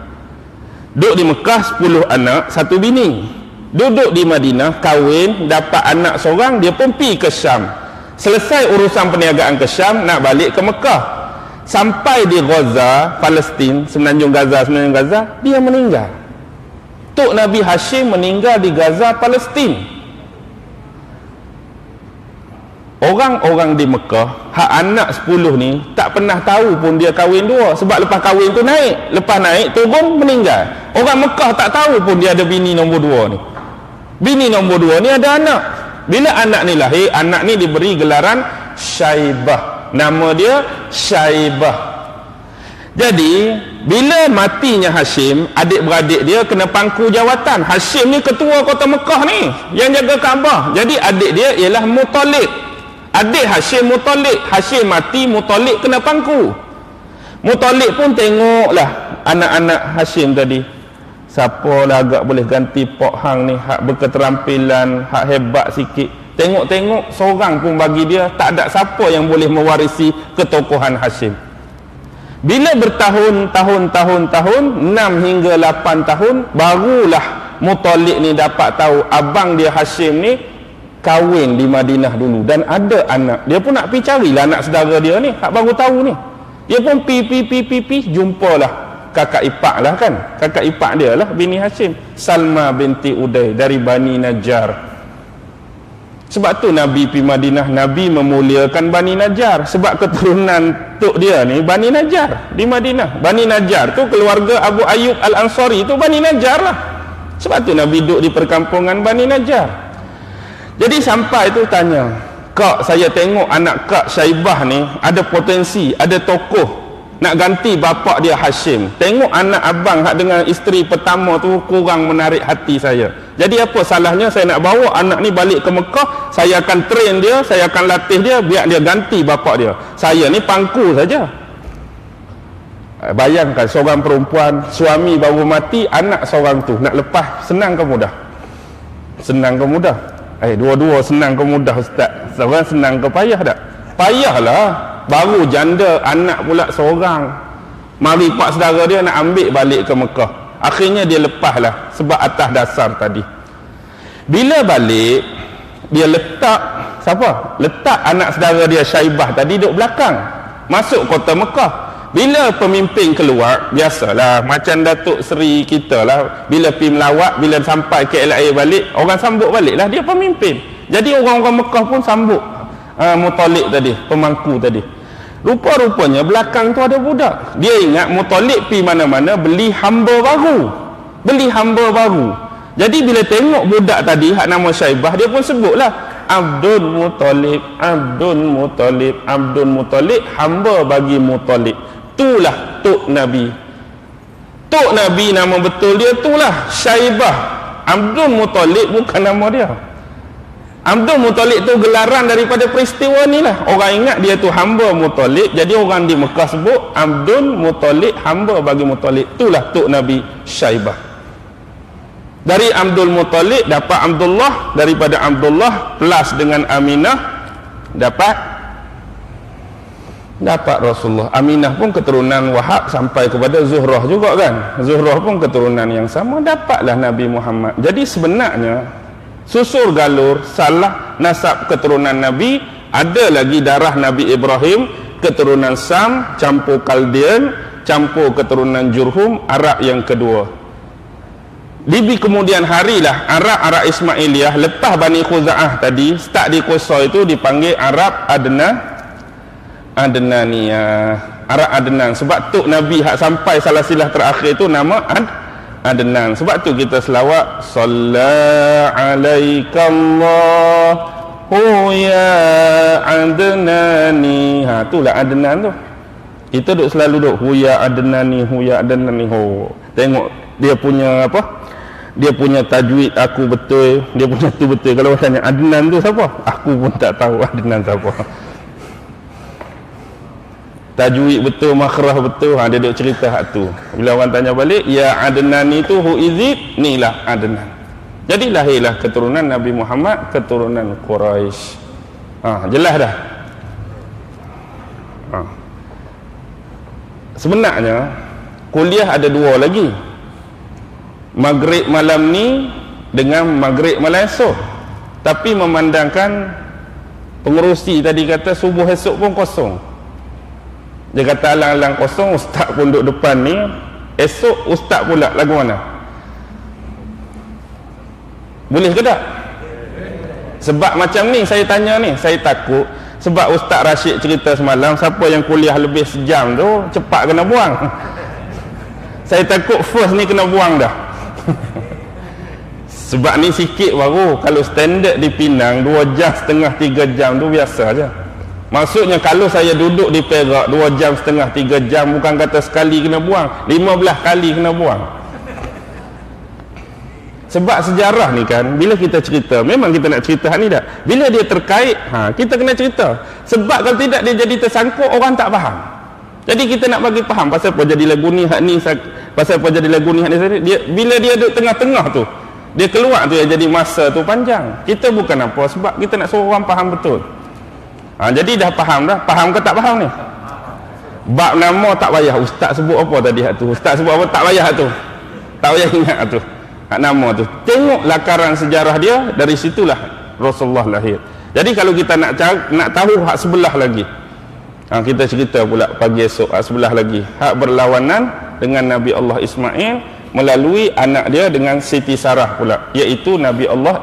Speaker 1: Duduk di Mekah 10 anak, 1 bini. Duduk di Madinah, kahwin, dapat anak seorang, dia pun pergi ke Syam. Selesai urusan perniagaan ke Syam, nak balik ke Mekah. Sampai di Gaza, Palestin, semenanjung Gaza, dia meninggal. Tok Nabi Hashim meninggal di Gaza, Palestin. Orang-orang di Mekah, hak anak 10 ni tak pernah tahu pun dia kahwin 2. Sebab lepas kahwin tu naik, lepas naik turun meninggal. Orang Mekah tak tahu pun dia ada bini nombor 2 ni. Bini nombor 2 ni ada anak. Bila anak ni lahir, anak ni diberi gelaran Syaibah. Nama dia Syaibah. Jadi bila matinya Hashim, adik-beradik dia kena pangku jawatan. Hashim ni ketua kota Mekah ni yang jaga Kaabah. Jadi adik dia ialah Muttalib. Adik Hashim Muttalib. Hashim mati, Muttalib kena pangku. Muttalib pun tengoklah anak-anak Hashim tadi, siapa lah agak boleh ganti Pok Hang ni, hak berketerampilan, hak hebat sikit. Tengok-tengok seorang pun bagi dia tak ada siapa yang boleh mewarisi ketokohan Hashim. Bila bertahun-tahun 6 hingga 8 tahun barulah Muttalib ni dapat tahu abang dia Hashim ni kahwin di Madinah dulu dan ada anak. Dia pun nak pergi carilah anak saudara dia ni, hak baru tahu ni. Dia pun pi jumpalah kakak ipar lah kan. Kakak ipar dia lah bini Hashim, Salma binti Uday dari Bani Najjar. Sebab tu Nabi pergi Madinah, Nabi memuliakan Bani Najjar sebab keturunan tok dia ni Bani Najjar di Madinah. Bani Najjar tu keluarga Abu Ayyub Al-Ansari tu Bani Najjar lah. Sebab tu Nabi duduk di perkampungan Bani Najjar. Jadi sampai tu tanya, "Kak, saya tengok anak Kak Syaibah ni ada potensi, ada tokoh nak ganti bapak dia Hashim. Tengok anak abang hak dengan isteri pertama tu kurang menarik hati saya. Jadi apa salahnya saya nak bawa anak ni balik ke Mekah, saya akan train dia, saya akan latih dia biar dia ganti bapak dia. Saya ni pangku saja." Bayangkan seorang perempuan, suami baru mati, anak seorang tu nak lepas, senang ke mudah? Senang ke mudah? Dua-dua senang ke mudah ustaz? Seorang senang ke payah tak? Payahlah. Baru janda, anak pula seorang. Mari pak saudara dia nak ambil balik ke Mekah. Akhirnya dia lepaslah sebab atas dasar tadi. Bila balik, dia letak siapa? Letak anak saudara dia Syaibah tadi duduk belakang. Masuk kota Mekah. Bila pemimpin keluar, biasalah macam Datuk Seri kita lah, bila pergi melawat, bila sampai KLIA balik, orang sambut balik lah, dia pemimpin. Jadi orang-orang Mekah pun sambut Muttalib tadi, pemangku tadi. Rupa-rupanya belakang tu ada budak. Dia ingat Muttalib pergi mana-mana beli hamba baru. Beli hamba baru. Jadi bila tengok budak tadi hak nama Syaibah, dia pun sebutlah Abdul Muttalib, Abdul Muttalib, Abdul Muttalib, hamba bagi Muttalib. Itulah Tok Nabi. Tok Nabi nama betul dia itulah Syaibah. Abdul Muttalib bukan nama dia. Abdul Muttalib tu gelaran daripada peristiwa ni lah. Orang ingat dia tu hamba Muttalib, jadi orang di Mekah sebut Abdul Muttalib, hamba bagi Muttalib. Itulah Tok Nabi Syaibah. Dari Abdul Muttalib dapat Abdullah, daripada Abdullah plus dengan Aminah dapat Rasulullah. Aminah pun keturunan Wahab sampai kepada Zuhrah juga kan. Zuhrah pun keturunan yang sama, dapatlah Nabi Muhammad. Jadi sebenarnya susur galur salah nasab keturunan Nabi. Ada lagi darah Nabi Ibrahim, keturunan Sam campur Kaldian, campur keturunan Jurhum, Arab yang kedua. Di kemudian harilah Arab Ismailiyah lepas Bani Khuza'ah tadi, start di Qusay itu dipanggil Arab Adnaniyah, Arab Adnan. Sebab tu Nabi hak sampai salasilah terakhir itu nama Adnan. Sebab tu kita selawat Salla alaikallahu ya Adnani. Itulah Adnan tu. Kita duk selalu duk hu ya Adnani, hu ya Adnani. Tengok dia punya apa? Dia punya tajwid aku betul, dia punya tu betul. Kalau tanya Adnan tu siapa? Aku pun tak tahu Adnan siapa. Tajwid betul, makhraj betul, dia duk cerita hak tu. Bila orang tanya balik, ya Adnan itu who is it? Inilah Adnan. Jadi lahirlah keturunan Nabi Muhammad, keturunan Quraisy. Jelas dah. Sebenarnya kuliah ada dua lagi. Maghrib malam ni dengan maghrib malam esok. Tapi memandangkan pengerusi tadi kata subuh esok pun kosong. Dia kata alang-alang kosong, ustaz pun duduk depan ni, esok ustaz pula lagu mana? Boleh ke tak? Sebab macam ni saya tanya ni, saya takut sebab Ustaz Rashid cerita semalam, siapa yang kuliah lebih sejam tu cepat kena buang. Saya takut first ni kena buang dah. Sebab ni sikit baru. Kalau standard di Pinang 2 jam setengah 3 jam tu biasa je. Maksudnya kalau saya duduk di Perak 2 jam setengah 3 jam, bukan kata sekali kena buang, 15 kali kena buang. Sebab sejarah ni kan, bila kita cerita, memang kita nak cerita hak ni tak? Bila dia terkait, kita kena cerita. Sebab kalau tidak dia jadi tersangkut, orang tak faham. Jadi kita nak bagi faham pasal apa jadi lagu ni, hak ni, pasal apa jadi lagu ni, hak ni. Dia, bila dia duduk tengah-tengah tu, Dia keluar tu yang jadi masa tu panjang. Kita bukan apa, sebab kita nak suruh orang faham betul. Jadi dah faham dah. Faham ke tak faham ni? Bab nama tak payah. Ustaz sebut apa tadi hak tu? Ustaz sebut apa? Tak payah hak tu. Tak payah ingat hak tu. Hak nama tu. Tengok lakaran sejarah dia, dari situlah Rasulullah lahir. Jadi kalau kita nak tahu hak sebelah lagi, kita cerita pula pagi esok hak sebelah lagi, hak berlawanan dengan Nabi Allah Ismail melalui anak dia dengan Siti Sarah pula, iaitu Nabi Allah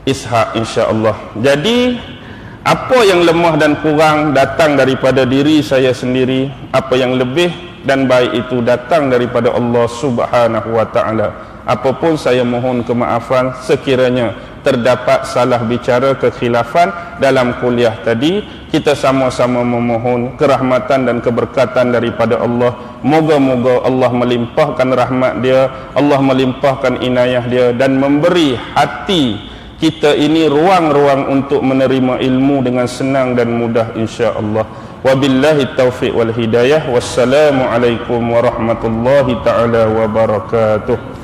Speaker 1: Ishak, insya-Allah. Jadi apa yang lemah dan kurang datang daripada diri saya sendiri, apa yang lebih dan baik itu datang daripada Allah Subhanahu wa taala. Apapun saya mohon kemaafan sekiranya terdapat salah bicara kekhilafan dalam kuliah tadi. Kita sama-sama memohon kerahmatan dan keberkatan daripada Allah. Moga-moga Allah melimpahkan rahmat dia, Allah melimpahkan inayah dia, dan memberi hati kita ini ruang-ruang untuk menerima ilmu dengan senang dan mudah, insya-Allah. Wabillahi taufiq wal hidayah. Wassalamualaikum warahmatullahi taala wabarakatuh.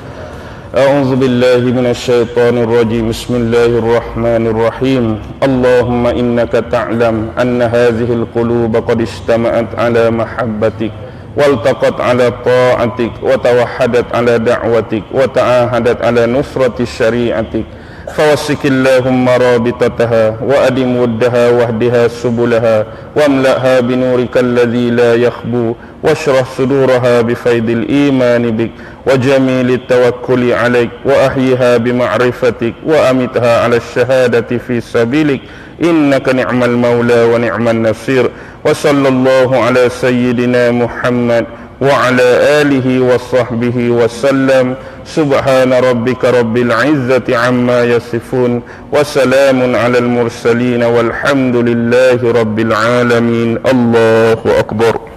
Speaker 1: أعوذ بالله من الشيطان الرجيم بسم الله الرحمن الرحيم اللهم إنك تعلم أن هذه القلوب قد اجتمعت على محبتك والتقت على طاعتك وتوحدت على دعوتك وتعاهدت على نصرة شريعتك فوسك اللهم رابطتها وأدم ودها واهدها سبلها واملأها بنورك الذي لا يخبو واشرح صدورها بفيض الإيمان بك وجميل التوكل عليك وأحيها بمعرفتك وأمتها على الشهادة في سبيلك إنك نعم المولى ونعم النصير وصلى الله على سيدنا محمد وعلى آله وصحبه وسلم سبحان ربك رب العزة عما يصفون وسلام على المرسلين والحمد لله رب العالمين الله أكبر.